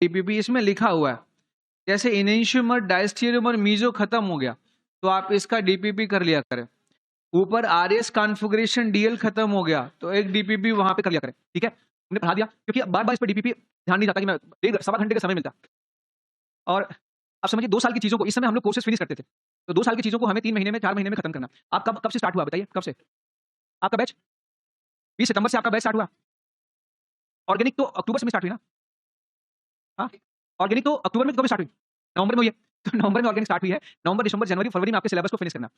DPP इसमें लिखा हुआ है, जैसे इनेंशियोमर डायस्टेरियोमर मीजो खत्म हो गया तो आप इसका डीपीपी कर लिया करें। ऊपर आरएस कॉन्फ़िगरेशन डीएल खत्म हो गया तो एक डीपीपी वहां पे कर लिया करें। ठीक है, हमने पढ़ा दिया, क्योंकि बार बार इस पर डीपीपी ध्यान नहीं जाता कि मैं डेढ़ सवा घंटे का समय मिलता। और आप समझिए 2 साल की चीजों को, इस समय हम लोग कोर्सेज फिनिश करते थे, तो 2 साल की चीजों को हमें 3 महीने में 4 महीने में खत्म करना। आप कब कब से स्टार्ट हुआ बताइए, कब से आपका बैच? 20 सितंबर से आपका बैच स्टार्ट हुआ। ऑर्गेनिक तो अक्टूबर से स्टार्ट हुई ना। हाँ, ऑर्गेनिक तो अक्टूबर में कब स्टार्ट हुई? नवंबर में हुई है। तो नवंबर में ऑर्गेनिक स्टार्ट हुई है, नवंबर दिसंबर जनवरी फरवरी में आपके सिलेबस को फिनिश करना,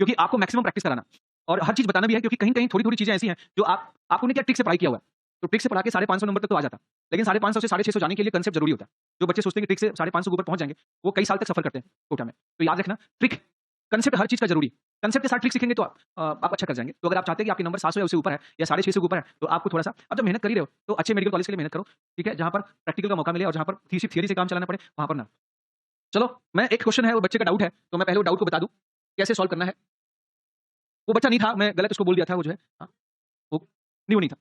क्योंकि आपको मैक्सिमम प्रैक्टिस कराना और हर चीज बताना भी है, क्योंकि कहीं कहीं थोड़ी थोड़ी चीजें ऐसी हैं जो आपने क्या ट्रिक से पढ़ाई किया हुआ है, तो ट्रिक से पढ़ा के 550 नंबर तक तो आ जाता, लेकिन 550 से 650 जाने के लिए कंसेप्ट जरूरी होता है। जो बच्चे सोचते हैं कि ट्रिक से 550 के ऊपर पहुंच जाएंगे, वो कई साल तक सफर करते हैं कोटा में। तो याद रखना, ट्रिक कंसेप्ट हर चीज का जरूरी। कंसेप्ट के साथ ट्रिक सीखेंगे तो आप अच्छा कर जाएंगे। तो अगर आप चाहते हैं कि आपके नंबर 700 या उससे ऊपर है या 650 से ऊपर है, तो आपको थोड़ा सा, अब जब मेहनत कर ही रहे हो तो अच्छे मेडिकल कॉलेज के लिए मेहनत करो। ठीक है, जहां पर प्रैक्टिकल का मौका मिले और जहां पर थियरी से काम चलाना पड़े वहां पर ना। चलो, मैं एक क्वेश्चन है, वो बच्चे का डाउट है, तो मैं पहले वो डाउट को बता दूं कैसे सॉल्व करना है। वो बच्चा नहीं था, मैं गलत उसको बोल दिया था, वो जो है हाँ, वो नहीं था।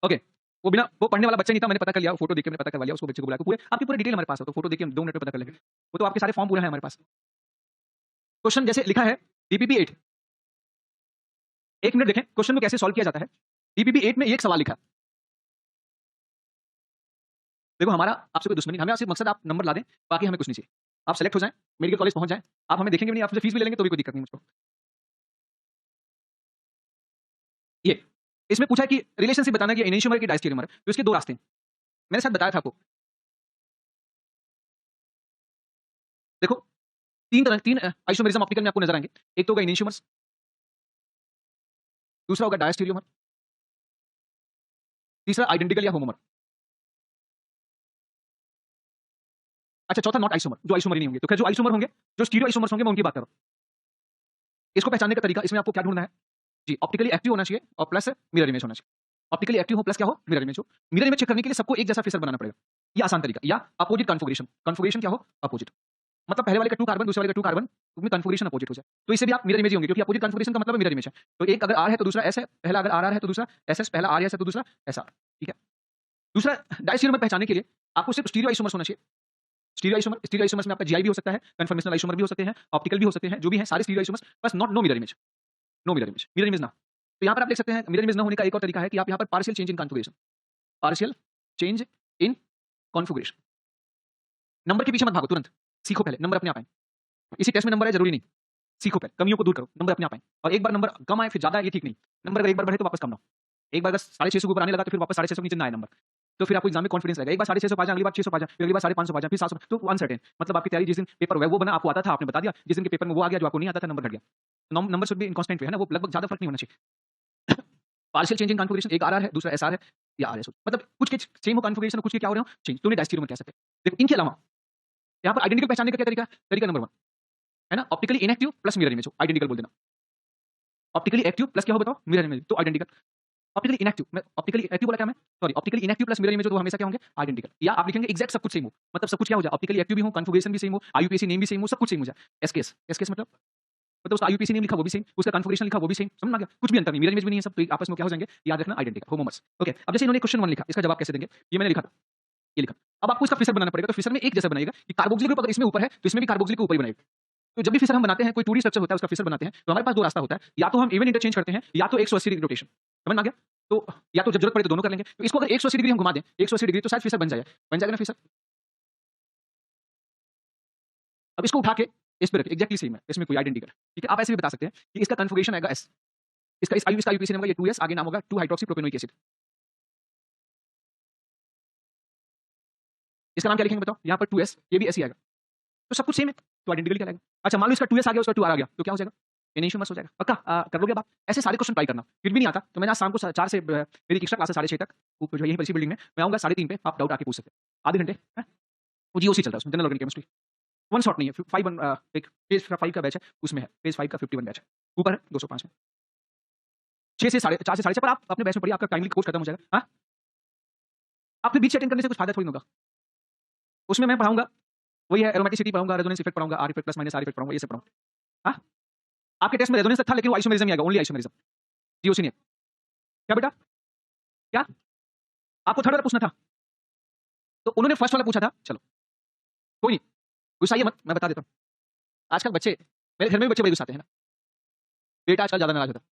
ओके, वो पढ़ने वाला बच्चा नहीं था, मैंने पता कर लिया, फोटो देख के मैंने पता करवा लिया, उसको बच्चे को बुलाया, पूरे आपकी पूरी डिटेल हमारे पास है, तो फोटो देख के 2 मिनट में पता कर लेंगे। वो तो आपके सारे फॉर्म पूरे हैं हमारे पास। क्वेश्चन जैसे लिखा है डीपीपी 8, 1 मिनट देखें क्वेश्चन को कैसे सॉल्व किया जाता है। डीपीपी 8 में एक सवाल लिखा है। देखो, हमारा आपसे कोई दुश्मनी, हमें सिर्फ मकसद आप नंबर ला दें, बाकी हमें कुछ नहीं चाहिए। आप सेलेक्ट हो जाएं, मेडिकल कॉलेज पहुंच जाएं, आप हमें देखेंगे भी नहीं, आपसे फीस भी ले लेंगे तो भी कोई दिक्कत नहीं मुझको। ये इसमें पूछा है कि रिलेशनशिप बताना कि इनिशियोमर की डायस्टेरियोमर, तो इसके 2 रास्ते हैं, मैंने शायद बताया था आपको। देखो, 3 आइसोमेरिज्म ऑप्टिकल में आपको नजर आएंगे। एक तो होगा इनिशियोमर्स, दूसरा होगा डायस्टेरियोमर, तीसरा आइडेंटिकल या होमोमर। अच्छा, चौथा नॉट आइसोमर, जो आइसोमर ही नहीं होंगे। तो खैर, जो आइसोमर होंगे, जो स्टीरियो आइसोमर्स होंगे, मैं उनकी बात कर रहा हूं। इसको पहचानने का तरीका, इसमें आपको क्या ढूंढना है जी, ऑप्टिकली एक्टिव होना चाहिए और प्लस मिरर इमेज होना चाहिए। ऑप्टिकली एक्टिव हो प्लस क्या हो, मिरर इमेज हो। मिरर इमेज चेक करने के लिए सबको एक जैसा फिशर बनाना पड़ेगा, ये आसान तरीका। या अपोजिट कॉन्फिगरेशन, कॉन्फिगरेशन क्या हो, अपोजिट, मतलब पहले वाले का 2 कार्बन, दूसरे वाले का 2 कार्बन में कॉन्फिगरेशन अपोजिट हो जाए, तो इससे भी आप मिरर इमेज ही होंगे, क्योंकि अपोजिट कॉन्फिगरेशन का मतलब मिरर इमेज है। तो एक अगर आर है तो दूसरा एस है, पहला अगर आर है तो दूसरा एस एस, पहला आर एस है तो दूसरा एस आर। ठीक है, दूसरा डायस्टीरियोमर पहचानने के लिए आपको सिर्फ स्टीरियो आइसोमर्स होना चाहिए। स्टीरियो आइसोमर्स में आपका जीआई भी हो सकता है, कन्फर्मेशनल आइसोमर भी हो सकते हैं, ऑप्टिकल भी हो सकते हैं, जो भी है सारे स्टीरियो आइसोमर्स, बस not no mirror image, no mirror image, mirror image ना। तो यहाँ पर आप देख सकते हैं मिरर इमेज ना होने का एक और तरीका है कि आप यहाँ पर partial change in configuration, partial change in configuration. Number के पीछे मत भागो, तुरंत सीखो, पहले नंबर अपने आप आए। इसी टेस्ट में नंबर है जरूरी नहीं, सीखो पहले, कमियों को दूर करो, नंबर अपने आप आए। और एक बार नंबर कम आए फिर ज्यादा, ये ठीक नहीं। नंबर अगर एक बार बढ़े तो वापस कम ना हो। एक बार अगर 650 के ऊपर आने लगा तो फिर वापस 650 के नीचे ना आए नंबर, तो फिर आपको एग्जाम में कॉन्फिडेंस रहेगा। एक बार 650 पा जाए, अगली बार 600 पा जाए, फिर अगली बार 550 पा जाए, फिर 700, तो अनसर्टेन, मतलब आपकी तैयारी जिस दिन पेपर हुआ वो बना, आपको आता था, आपने बता दिया, जिस दिन के पेपर में वो आ गया जो आपको नहीं आता था, नंबर घट गया। नंबर शुड बी इनकांस्टेंट है ना, वो लगभग ज्यादा फर्क नहीं होना चाहिए। पार्शियल चेंज इन कॉन्फिगरेशन, एक आरआर है, दूसरा एसआर है या आरएस, मतलब कुछ के सेम हो कॉन्फिगरेशन, कुछ के क्या हो रहे हो चेंज, तो डायस्टीरियोमर कह सकते हैं। देखो, इनके अलावा यहाँ पर आइडेंटिकल पहचानने का क्या तरीका है? तरीका नंबर 1 है ना, optically inactive plus mirror image हो, आइडेंटिकल बोल देना। ऑप्टिकली एक्टिव प्लस क्या हो बताओ, मिरर इमेज, तो आइडेंटिकल। ऑप्टिकली इनएक्टिव, मैं ऑप्टिकली एक्टिव बोला क्या मैं, sorry, optically inactive plus mirror image हो तो हमेशा क्या होंगे, आइडेंटिकल। या आप लिखेंगे एग्जैक्ट सब कुछ सेम हो, मतलब सब कुछ क्या हो जाए, ऑप्टिकली एक्टिव भी हो, कॉन्फिगरेशन भी सेम हो, आईयूपीएसी नेम भी सेम हो, सब कुछ सेम हो जाए। एसकेएस, एसकेएस मतलब उसका आईयूपीएसी नेम लिखा वो भी सेम, उसका कॉन्फिगरेशन लिखा वो भी सेम, समझ में आ गया, कुछ भी अंतर नहीं, मिरर इमेज भी नहीं है, सब तो आपस में क्या हो जाएंगे, याद रखना, आइडेंटिकल, होमोमर्स। ओके, अब जैसे इन्होंने क्वेश्चन 1 लिखा, इसका जवाब कैसे देंगे, ये मैंने लिखा था, ये लिखा। अब आपको इसका फिशर बनाना पड़ेगा, तो फिशर में एक जैसा बनाएगा कि कार्बोक्सिलिक ग्रुप अगर इसमें ऊपर है तो इसमें भी कार्बोक्सिलिक के ऊपर ही बनाएगा। तो जब भी फिशर हम बनाते हैं, कोई 2D स्ट्रक्चर होता है, उसका फिशर बनाते हैं, तो हमारे पास 2 रास्ता होता है, या तो हम इवन इंटरचेंज करते हैं, या तो 180 डिग्री रोटेशन, समझ में आ गया। तो या तो जब जरूरत पड़े तो दोनों कर लेंगे। तो इसको अगर 180 डिग्री हम घुमा दें, 180 डिग्री, तो शायद फिशर बन जाएगा ना फिशर। अब इसको उठा के इस पे रखिए, एग्जैक्टली सेम है, इसमें कोई आइडेंटिकल। ठीक है, आप ऐसे भी बता सकते हैं कि इसका कॉन्फिगरेशन आएगा एस, इसका आईयूपीएसी नाम होगा ये 2s, आगे नाम होगा 2 हाइड्रोक्सी प्रोपेनोइक एसिड। इसका नाम क्या लिखेंगे बताओ, यहाँ पर 2s, ये भी ऐसे ही आएगा, तो सब कुछ सेम है, तो आइडेंटिकल क्या आएगा। अच्छा, मान लो इसका 2s आ गया, उसका 2r आ गया, तो क्या हो जाएगा, इनिशियोमर्स हो जाएगा। पक्का कर लोगे अब आप, ऐसे सारे क्वेश्चन ट्राई करना, फिर भी नहीं आता तो मैंने आज शाम को 4 से मेरी एक्स्ट्रा क्लास है 6:30 तक, जो यहीं पर इसी बिल्डिंग में, मैं आऊंगा 3:30 पे, आप डाउट आके पूछ सकते हैं, आधे घंटे है। वो जीओसी चल रहा है उसमें, general organic chemistry, one shot नहीं है, 5 एक पेज 5 का बैच है, उसमें है पेज 5 का 51 बैच है, ऊपर है 205 में, 6 से 4 से 6:30 पर आप अपने बैच में पढ़िए, आपका टाइमली कोर्स खत्म हो जाएगा। हाँ, आप फिर बीच से अटेंड करने से कुछ फायदा थोड़ी होगा। उसमें मैं पढ़ाऊंगा वही है, एरोमेटिसिटी पढ़ाऊंगा, रेजोनेंस इफेक्ट पढ़ाऊंगा, are effect plus minus are effect पढ़ाऊंगा, ये सब पढ़ाऊंगा। हाँ, आपके टेस्ट में रेजोनेंस तक था, लेकिन वो आइसोमेरिज्म ही आएगा, ओनली आइसोमेरिज्म, जीओसी नहीं। क्या बेटा, क्या आपको थर्ड वाला पूछना था? तो उन्होंने फर्स्ट वाला पूछा था, चलो कोई नहीं, गुस्साइए मत, मैं बता देता हूँ। आजकल बच्चे, मेरे घर में भी बच्चे बड़े गुस्साते हैं ना, बेटा आजकल ज्यादा नाराज होता है।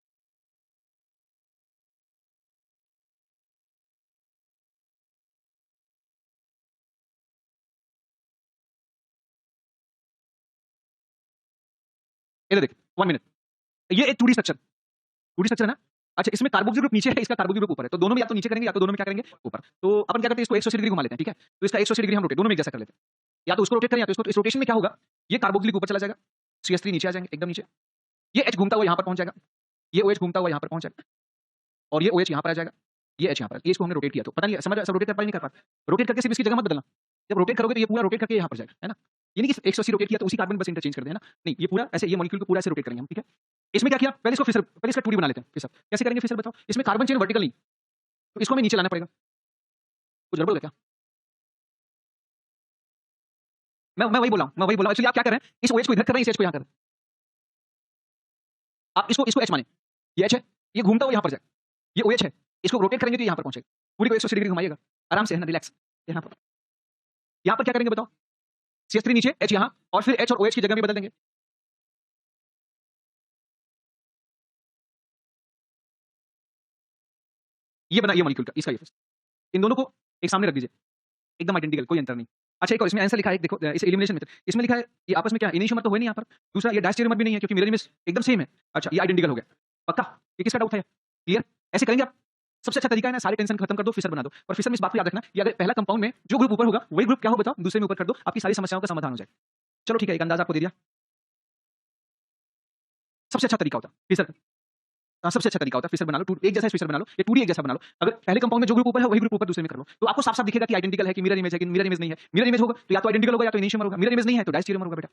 ये देख 1 मिनट, ये एक 2D स्ट्रक्चर, 2D स्ट्रक्चर है ना। अच्छा, इसमें कार्बोक्सिल ग्रुप नीचे है, इसका कार्बोक्सिल ग्रुप ऊपर है, तो दोनों में या तो नीचे करेंगे या तो दोनों में क्या करेंगे, ऊपर। तो अपन क्या करते हैं, इसको 180 डिग्री घुमा लेते हैं, ठीक है। तो इसका 180 डिग्री हम रोटेट, दोनों में एक जैसा कर लेते हैं, या तो उसको रोटेट करें या तो इसको। तो इस रोटेशन में क्या होगा, ये कार्बोक्सिल ऊपर चला जाएगा, CH3 नीचे आ जाएंगे, एकदम नीचे। ये H घूमता हुआ यहाँ पर पहुंच जाएगा, ये OH घूमता हुआ यहाँ पर पहुंच जाएगा, और ये OH यहाँ पर आ जाएगा, ये H यहाँ पर। ये इसको हमने रोटेट किया, तो पता नहीं समझ रोटेट कर पाए नहीं कर पाए। रोटेट करके सिर्फ इसकी जगह मत बदलना, जब रोटेट करोगे तो ये पूरा रोटेट करके यहाँ पर जाएगा, है ना। ये नहीं कि 180 रोटेट किया तो उसी कार्बन बस इंटरचेंज कर देना, नहीं, ये पूरा ऐसे, ये मॉलिक्यूल को पूरा ऐसे रोटेट करेंगे हम, ठीक है। इसमें क्या किया, पहले इसको फिसर, पहले इसका 2D बना लेते हैं फिसर। कैसे करेंगे फिसर बताओ, इसमें कार्बन चेन वर्टिकल नहीं, तो इसको हमें नीचे लाना पड़ेगा। कुछ गड़बड़ हो गया क्या? मैं वही बोला हूं, मैं वही बोला। एक्चुअली आप क्या कर रहे हैं, इस OH को इधर कर रहे हैं, इस H को यहाँ कर रहे हैं। आप इसको H माने, ये H है, ये घूमता हुआ यहाँ पर जाए, ये OH है, इसको रोटेट करेंगे तो यहाँ पर पहुंचेगा, पूरी को 180 डिग्री घुमाइएगा, आराम से, है ना, रिलैक्स। यहाँ पर क्या करेंगे बताओ, CH3 नीचे, H यहाँ, और फिर H और OH की जगह भी बदल देंगे। ये बना, ये मॉलिक्यूल का, इसका ये फिर। इन दोनों को एक सामने रख दीजिए, एकदम आइडेंटिकल, कोई अंतर नहीं। अच्छा, एक और इसमें आंसर लिखा है, देखो इस एलिमिनेशन मेथड, इसमें लिखा है ये आपस में क्या इनिशियोमर तो है नहीं यहाँ पर, दूसरा ये डायस्टेरियोमर भी नहीं है क्योंकि मिरर इमेज एकदम सेम है। अच्छा, ये आइडेंटिकल हो गया, पक्का, ये किसका डाउट है, क्लियर। ऐसे करेंगे आप, सबसे अच्छा तरीका है ना, सारे टेंशन खत्म कर दो, फिसर बना दो। और फिसर में इस बात को याद रखना, ये अगर पहला कंपाउंड में जो ग्रुप ऊपर होगा वही ग्रुप क्या हो बताओ, दूसरे में ऊपर कर दो, आपकी सारी समस्याओं का समाधान हो जाए। चलो ठीक है, एक अंदाजा आपको दे दिया, सबसे अच्छा तरीका होता है फिसर। सबसे अच्छा तरीका होता है फिसर बना लो, एक जैसा फिसर बना लो, ये 2D एक जैसा बना लो। अगर पहले कंपाउंड में जो ग्रुप ऊपर है वही ग्रुप ऊपर दूसरे में कर लो, तो आपको साफ साफ दिखेगा कि आइडेंटिकल है कि मिरर इमेज है कि मिरर इमेज नहीं है। मिरर इमेज होगा तो या तो आइडेंटिकल होगा या तो इनिशियोमर होगा, मिरर इमेज नहीं है तो डायस्टेरियोमर होगा बेटा।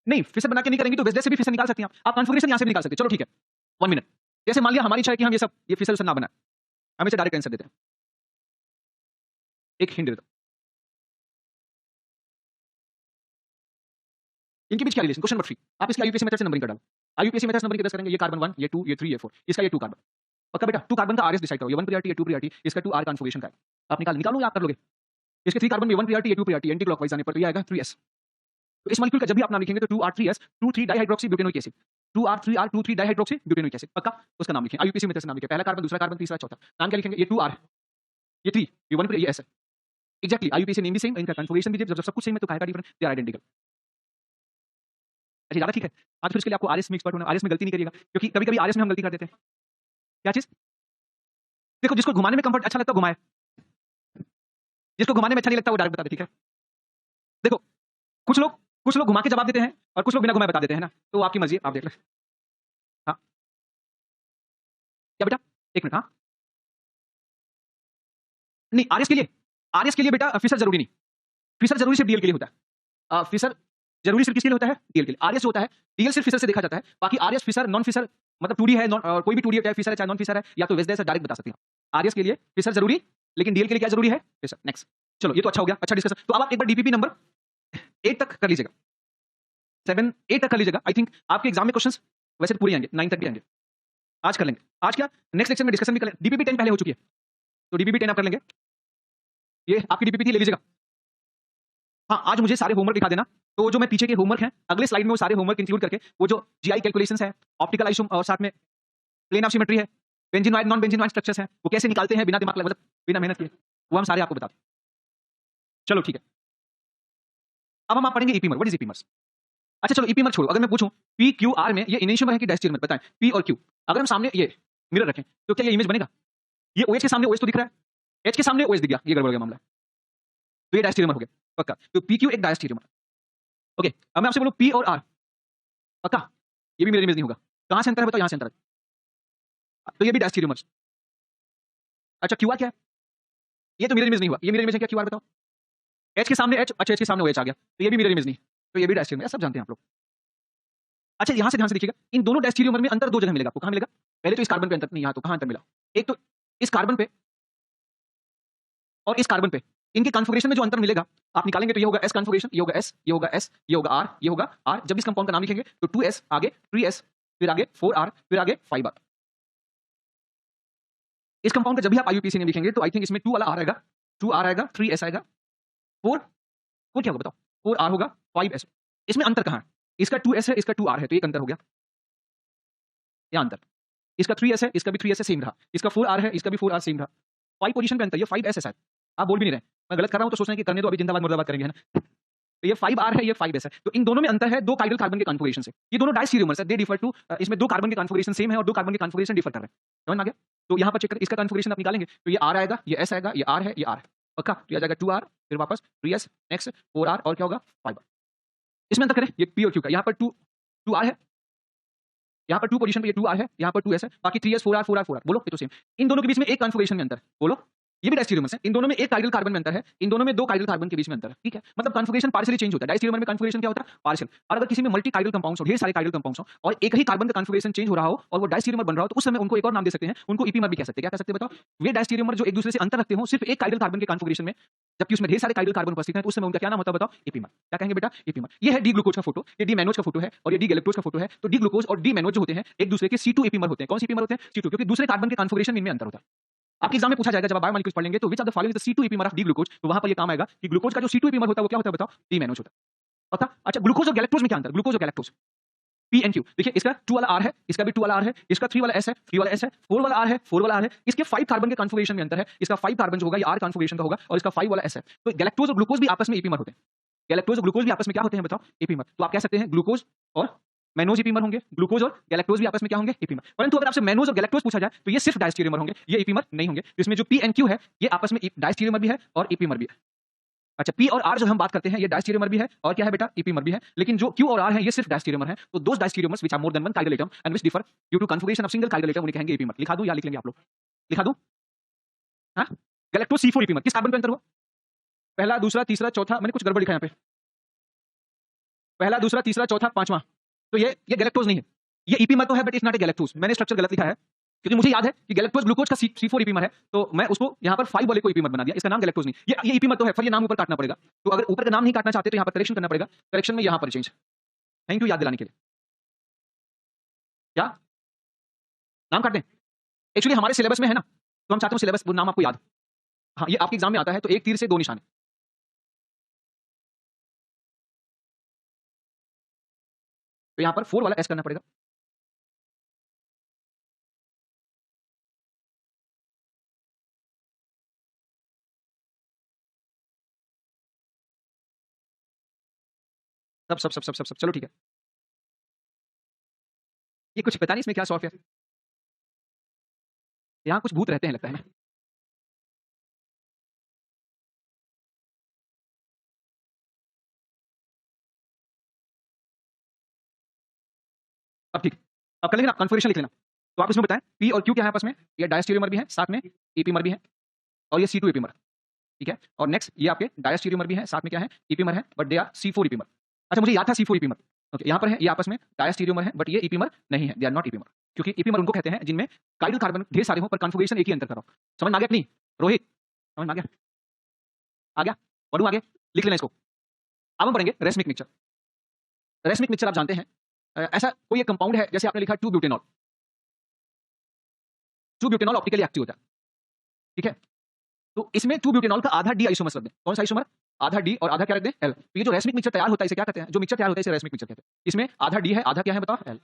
नहीं, फिसर बना के नहीं करेंगे तो बेस से भी फिसर निकाल सकते हैं आप कॉन्फिगरेशन यहाँ से भी निकाल सकते हैं। चलो ठीक है, 1 मिनट। जैसे मान लिया हमारी इच्छा है कि हम ये फिसर ना बनाए, हम इसे डायरेक्ट आंसर देते हैं। एक हिंट देता हूं, इनके बीच क्या रिलेशन, क्वेश्चन नंबर 3। आप इसके IUPAC मेथड से नंबरिंग कर डालो, IUPAC मेथड से नंबरिंग कैसे करेंगे, ये कार्बन 1, ये 2, ये 3, ये 4, इसका ये 2 कार्बन, पक्का बेटा। 2 कार्बन का RS डिसाइड करो, ये 1 प्रियॉरिटी, ये 2 प्रियॉरिटी, इसका 2 R कॉन्फिगरेशन का है, आप निकालोगे, आप कर लोगे। इसके 3 कार्बन में 1 प्रियॉरिटी, ये 2 प्रियॉरिटी, एंटी क्लॉकवाइज आने पर तो ये आएगा 3S। तो इस मॉलिक्यूल का जब भी आप नाम लिखेंगे तो 2R3S, 2,3 dihydroxy butanoic acid, 2R3R, 2,3 dihydroxy butanoic acid, पक्का उसका नाम लिखें। IUPAC मेथड से नाम लिखें, पहला कार्बन, दूसरा कार्बन, तीसरा, चौथा। नाम क्या लिखेंगे, ये 2R, ये 3, ये 1, ये S है। एग्जैक्टली, IUPAC नेम भी सेम, इनका कॉन्फिगरेशन भी जब सब कुछ सेम है तो काहे का डिफरेंट, दे आर आइडेंटिकल। अच्छा, ज्यादा ठीक है। आज फिर इसके लिए आपको RS में एक्सपर्ट होना, RS में गलती नहीं करिएगा, क्योंकि कभी-कभी RS में हम गलती कर देते हैं। क्या चीज, देखो जिसको घुमाने में कंफर्ट अच्छा लगता है घुमाए, जिसको घुमाने में अच्छा नहीं लगता वो डायरेक्ट बता दे, ठीक है। देखो कुछ लोग घुमा के जवाब देते हैं और कुछ लोग बिना घुमाए बता देते हैं ना, तो आपकी मर्जी है, आप देख लो। हाँ क्या बेटा, एक मिनट। हाँ नहीं, आरएस के लिए बेटा फिसर जरूरी नहीं, फिसर जरूरी सिर्फ डीएल के लिए होता है। फिसर जरूरी सिर्फ किसके लिए होता है, डीएल के लिए। आरएस होता है, डीएल सिर्फ फिसर से देखा जाता है, बाकी आरएस फिसर नॉन फिसर, मतलब 2D है, कोई भी 2D है, चाहे फिसर है चाहे नॉन फिसर है, या तो वेस्ट है, डायरेक्ट बता सकते हैं। आरएस के लिए फिसर जरूरी, लेकिन डीएल के लिए क्या जरूरी है, फिसर। नेक्स्ट, चलो ये तो अच्छा हो गया, अच्छा डिस्कशन। तो अब आप एक बार डीपीपी नंबर 8 तक कर लीजिएगा, 7, 8 तक कर लीजिएगा। आई थिंक आपके एग्जाम में क्वेश्चंस वैसे पूरे आएंगे, 9 तक भी आएंगे। आज कर लेंगे, आज क्या नेक्स्ट लेक्चर में डिस्कशन भी कर लेंगे। डीपीपी 10 पहले हो चुकी है, तो डीपीपी 10 आप कर लेंगे, ये आपकी डीपीपी थी, ले लीजिएगा। हाँ, आज मुझे सारे होमवर्क दिखा देना, तो जो मैं पीछे के होमवर्क हैं अगले स्लाइड में वो सारे होमवर्क इंक्लूड करके, वो जो जीआई कैलकुलेशंस है, ऑप्टिकल आइसोम और साथ में प्लेन ऑफ सिमेट्री है, benzene wide non benzene wide structures हैं, वो कैसे निकालते हैं बिना दिमाग लगे, मतलब बिना मेहनत किए, वो हम सारे आपको बताते हैं। चलो ठीक है, अब हम आप पढ़ेंगे ईपीमर। What is ईपीमर्स? अच्छा चलो ईपीमर छोड़ो, अगर मैं पूछूं पी क्यू आर में ये इनिशियमर है कि डायस्टेरियोमर, बताएं। पी और क्यू अगर हम सामने ये मिरर रखें तो क्या ये इमेज बनेगा? ये OH के सामने OH तो दिख रहा है, H के सामने OH दिख गया, ये गड़बड़ हो गया मामला, तो ये डायस्टेरियोमर हो गया पक्का। तो पी क्यू एक डायस्टेरियोमर। ओके, अब मैं आपसे बोलूं पी और आर, पक्का ये भी मिरर इमेज नहीं होगा। कहां से अंतर है बताओ, यहां से अंतर है, तो ये भी डायस्टेरियोमर्स। अच्छा क्यू आर क्या है? ये तो मिरर इमेज नहीं हुआ, ये मिरर इमेज है क्या क्यू आर बताओ? H के सामने H, अच्छा H के सामने OH आ गया, तो ये भी मिरर इमेज नहीं, तो ये भी डायस्टेरियोमर, सब जानते हैं आप लोग। अच्छा यहां से ध्यान से देखिएगा, इन दोनों डायस्टेरियोमर में अंतर 2 जगह मिलेगा आपको। कहां मिलेगा? पहले तो इस कार्बन पे अंतर नहीं, यहां तो कहां अंतर मिला? एक तो इस कार्बन पे और इस कार्बन पे, इनके कॉन्फिगरेशन में जो अंतर मिलेगा आप निकालेंगे तो ये होगा S कॉन्फिगरेशन, ये होगा S, ये होगा S, ये होगा R, ये होगा R। जब इस कंपाउंड का नाम लिखेंगे तो 2S आगे 3S, फिर आगे 4R, फिर आगे 5R। इस कंपाउंड का जब भी आप IUPAC नेम लिखेंगे तो आई थिंक इसमें 2 वाला R आएगा, 2R आएगा, 3S आएगा, 4 4 क्या होगा बताओ? 4R होगा, 5S। इसमें अंतर कहाँ है? इसका 2S है, इसका 2R है, तो एक अंतर हो गया। यहाँ अंतर। इसका 3S है, इसका भी 3S है, सेम रहा। इसका 4R है, इसका भी 4R सेम रहा। 5 पोजीशन पे अंतर, ये 5S है शायद। आप बोल भी नहीं रहे। मैं गलत कर रहा हूँ तो सोच रहे हैं कि करने दो, अभी जिंदाबाद मुर्दाबाद करेंगे, है ना? तो ये 5R है, ये 5S है। तो इन दोनों में अंतर है 2 काइरल कार्बन के कॉन्फिगरेशन से। ये दोनों डायस्टीरियोमर्स है, दे डिफर टू इसमें 2 कार्बन के कॉन्फिगरेशन सेम है और 2 कार्बन के कॉन्फिगरेशन डिफर कर रहे हैं। समझ में आ गया? तो यहाँ पर चेक करें, इसका कॉन्फिगरेशन आप निकालेंगे तो ये R आएगा, ये S आएगा, ये R है, ये R है। पक्का? तो ये आ जाएगा 2R, फिर वापस 3S, नेक्स्ट 4R और क्या होगा? 5R। इसमें अंतर करें, ये P और Q का। यहाँ पर 2R है, यहाँ पर 2 पोजीशन पे ये 2R है, यहाँ पर 2S है, बाकी 3S 4R 4R 4R। बोलो, ये तो सेम। इन दोनों के बीच में एक कॉन्फिगरेशन में अंतर है। बोलो, ये भी डायस्टीरियोमर्स है। इन दोनों में एक काइरल कार्बन में अंतर है, इन दोनों में 2 काइरल कार्बन के बीच में अंतर है। ठीक है? मतलब कॉन्फिगरेशन पार्शियली चेंज होता है। डायस्टीरियोमर में कॉन्फिगरेशन क्या होता है? पार्शियल। और अगर किसी में मल्टी काइरल कंपाउंड्स हो, ढेर सारे काइरल कंपाउंड्स हो और एक ही कार्बन का कॉन्फिगरेशन चेंज हो रहा हो और वो डायस्टीरियोमर बन रहा हो, तो उस समय उनको एक और नाम दे सकते हैं, उनको ईपीमर भी कह सकते हैं। क्या कह सकते हैं बताओ? वे डायस्टीरियोमर जो एक दूसरे से अंतर रखते हो सिर्फ एक काइरल कार्बन के कॉन्फिगरेशन में, जबकि उसमें ढेर सारे काइरल कार्बन उपस्थित हैं, तो उस समय उनका क्या नाम होता है बताओ? ईपीमर। क्या कहेंगे बेटा? ईपीमर। ये है डी ग्लूकोज का फोटो, ये डी मैनोज का फोटो है और ये डी गैलेक्टोज का फोटो है। तो डी ग्लूकोज और डी मैनोज जो होते हैं एक दूसरे के C2 ईपीमर होते हैं। कौन से ईपीमर होते हैं? C2, क्योंकि दूसरे कार्बन के कॉन्फिगरेशन में इनमें अंतर होता है। आपके एग्जाम में पूछा जाएगा, जब आप बायोमॉलिक्यूल्स पढ़ लेंगे तो which of the following is the C2 epimer of D glucose, तो वहां पर ये काम आएगा कि ग्लूकोज का जो C2 ईपीमर होता है वो क्या होता है बताओ? डी मैनोज होता है। पता? अच्छा, ग्लूकोज और गैलेक्टोज में क्या अंतर? ग्लूकोज और गैलेक्टोज P and Q। देखिए, इसका 2 वाला R है, इसका भी 2 वाला R है, इसका 3 वाला S है, 3 वाला S है, 4 वाला R है, 4 वाला R है। इसके 5 कार्बन के कॉन्फिगरेशन में अंतर है। इसका 5 कार्बन जो होगा ये R कॉन्फिगरेशन का होगा और इसका 5 वाला S है। तो गैलेक्टोज और ग्लूकोज भी आपस में ईपीमर होते हैं। गैलेक्टोज और ग्लूकोज भी आपस में क्या होते हैं बताओ? ईपीमर। तो आप कह सकते हैं ग्लूकोज और मैनोज ईपीमर होंगे, ग्लूकोज और गैलेक्टोज भी आपस में क्या होंगे? ईपीमर। परंतु अगर आपसे मैनोज और गैलेक्टोज पूछा जाए तो ये सिर्फ डायस्टीरियोमर होंगे, ये ईपीमर नहीं होंगे। तो इसमें जो P and Q है ये आपस में डायस्टीरियोमर भी है और ईपीमर भी है। अच्छा, P और R जो हम बात करते हैं ये डायस्टीरियोमर भी है और क्या है बेटा? ईपीमर भी है। लेकिन जो Q और R है ये सिर्फ डायस्टीरियोमर है। तो those diastereomers which are more than one chiral atom and which differ due to configuration of single chiral atom उन्हें कहेंगे ईपीमर। लिखा दूं या लिख लेंगे आप लोग? लिखा दूं? हां? गैलेक्टोज C4 ईपीमर किस कार्बन पे अंतर हुआ? पहला, दूसरा, तीसरा, चौथा। मैंने कुछ गड़बड़ लिखा है यहाँ पे। पहला, दूसरा, तीसरा, चौथा, पांचवां। तो ये गैलेक्टोज नहीं है। ये ईपीमर तो है but it's not a galactose. मैंने स्ट्रक्चर गलत लिखा है क्योंकि मुझे याद है कि गैलेक्टोज ग्लूकोज का C4 ईपीमर है, तो मैं उसको यहाँ पर 5 वाले को ईपीमर बना दिया। इसका नाम गैलेक्टोज नहीं। ये ईपीमर तो है, फिर ये नाम ऊपर काटना पड़ेगा। तो अगर ऊपर का नाम नहीं काटना चाहते तो यहाँ पर करेक्शन करना पड़ेगा। करेक्शन में यहाँ पर चेंज। थैंक यू याद दिलाने के लिए। क्या नाम काट दें? एक्चुअली हमारे सिलेबस में है ना, तो हम चाहते हैं सिलेबस वो नाम आपको याद। हाँ, ये आपके एग्जाम में आता है, तो एक तीर से 2 निशाने। तो यहाँ पर 4 वाला S करना पड़ेगा। सब चलो ठीक है। ये कुछ पता नहीं इसमें क्या सॉफ्टवेयर, यहाँ कुछ भूत रहते हैं लगता है ना। अब ठीक, अब कर लेंगे ना, कॉन्फिगरेशन लिख लेना। तो आप इसमें बताएं P और Q क्या है आपस में? ये डायस्टीरियोमर भी है, साथ में ईपीमर भी है और ये C2 ईपीमर। ठीक है? और नेक्स्ट ये आपके डायस्टीरियोमर भी है, साथ में क्या है? ईपीमर है, बट दे आर C4 ईपीमर। अच्छा, मुझे याद था C4 ईपीमर। ओके, यहाँ पर है, ये आपस में डायस्टीरियोमर है, बट ये ईपीमर नहीं है, दे आर नॉट ईपीमर। क्योंकि ईपीमर उनको कहते हैं जिनमें काइरल कार्बन ढेर सारे हों पर कॉन्फिगरेशन एक ही अंतर कर रहा हो। समझ में आ गया कि नहीं? रोहित, समझ में आ गया? आ गया? पढ़ूं आगे? लिख लेना इसको। अब हम पढ़ेंगे रेसमिक मिक्सचर। रेसमिक मिक्सचर आप जानते हैं, ऐसा कोई एक कंपाउंड है, जैसे आपने लिखा 2 ब्यूटेनॉल। 2 ब्यूटेनॉल ऑप्टिकली एक्टिव होता है। ठीक है? तो इसमें 2 ब्यूटेनॉल का आधा डी आइसोमर रख दें। कौन सा आइसोमर? आधा डी और आधा क्या रख दें? एल। तो ये जो रेसमिक मिक्सचर तैयार होता है इसे क्या कहते हैं? जो मिक्सचर तैयार होता है इसे रेसमिक मिक्सचर कहते हैं। इसमें आधा डी है, आधा क्या है बताओ? एल।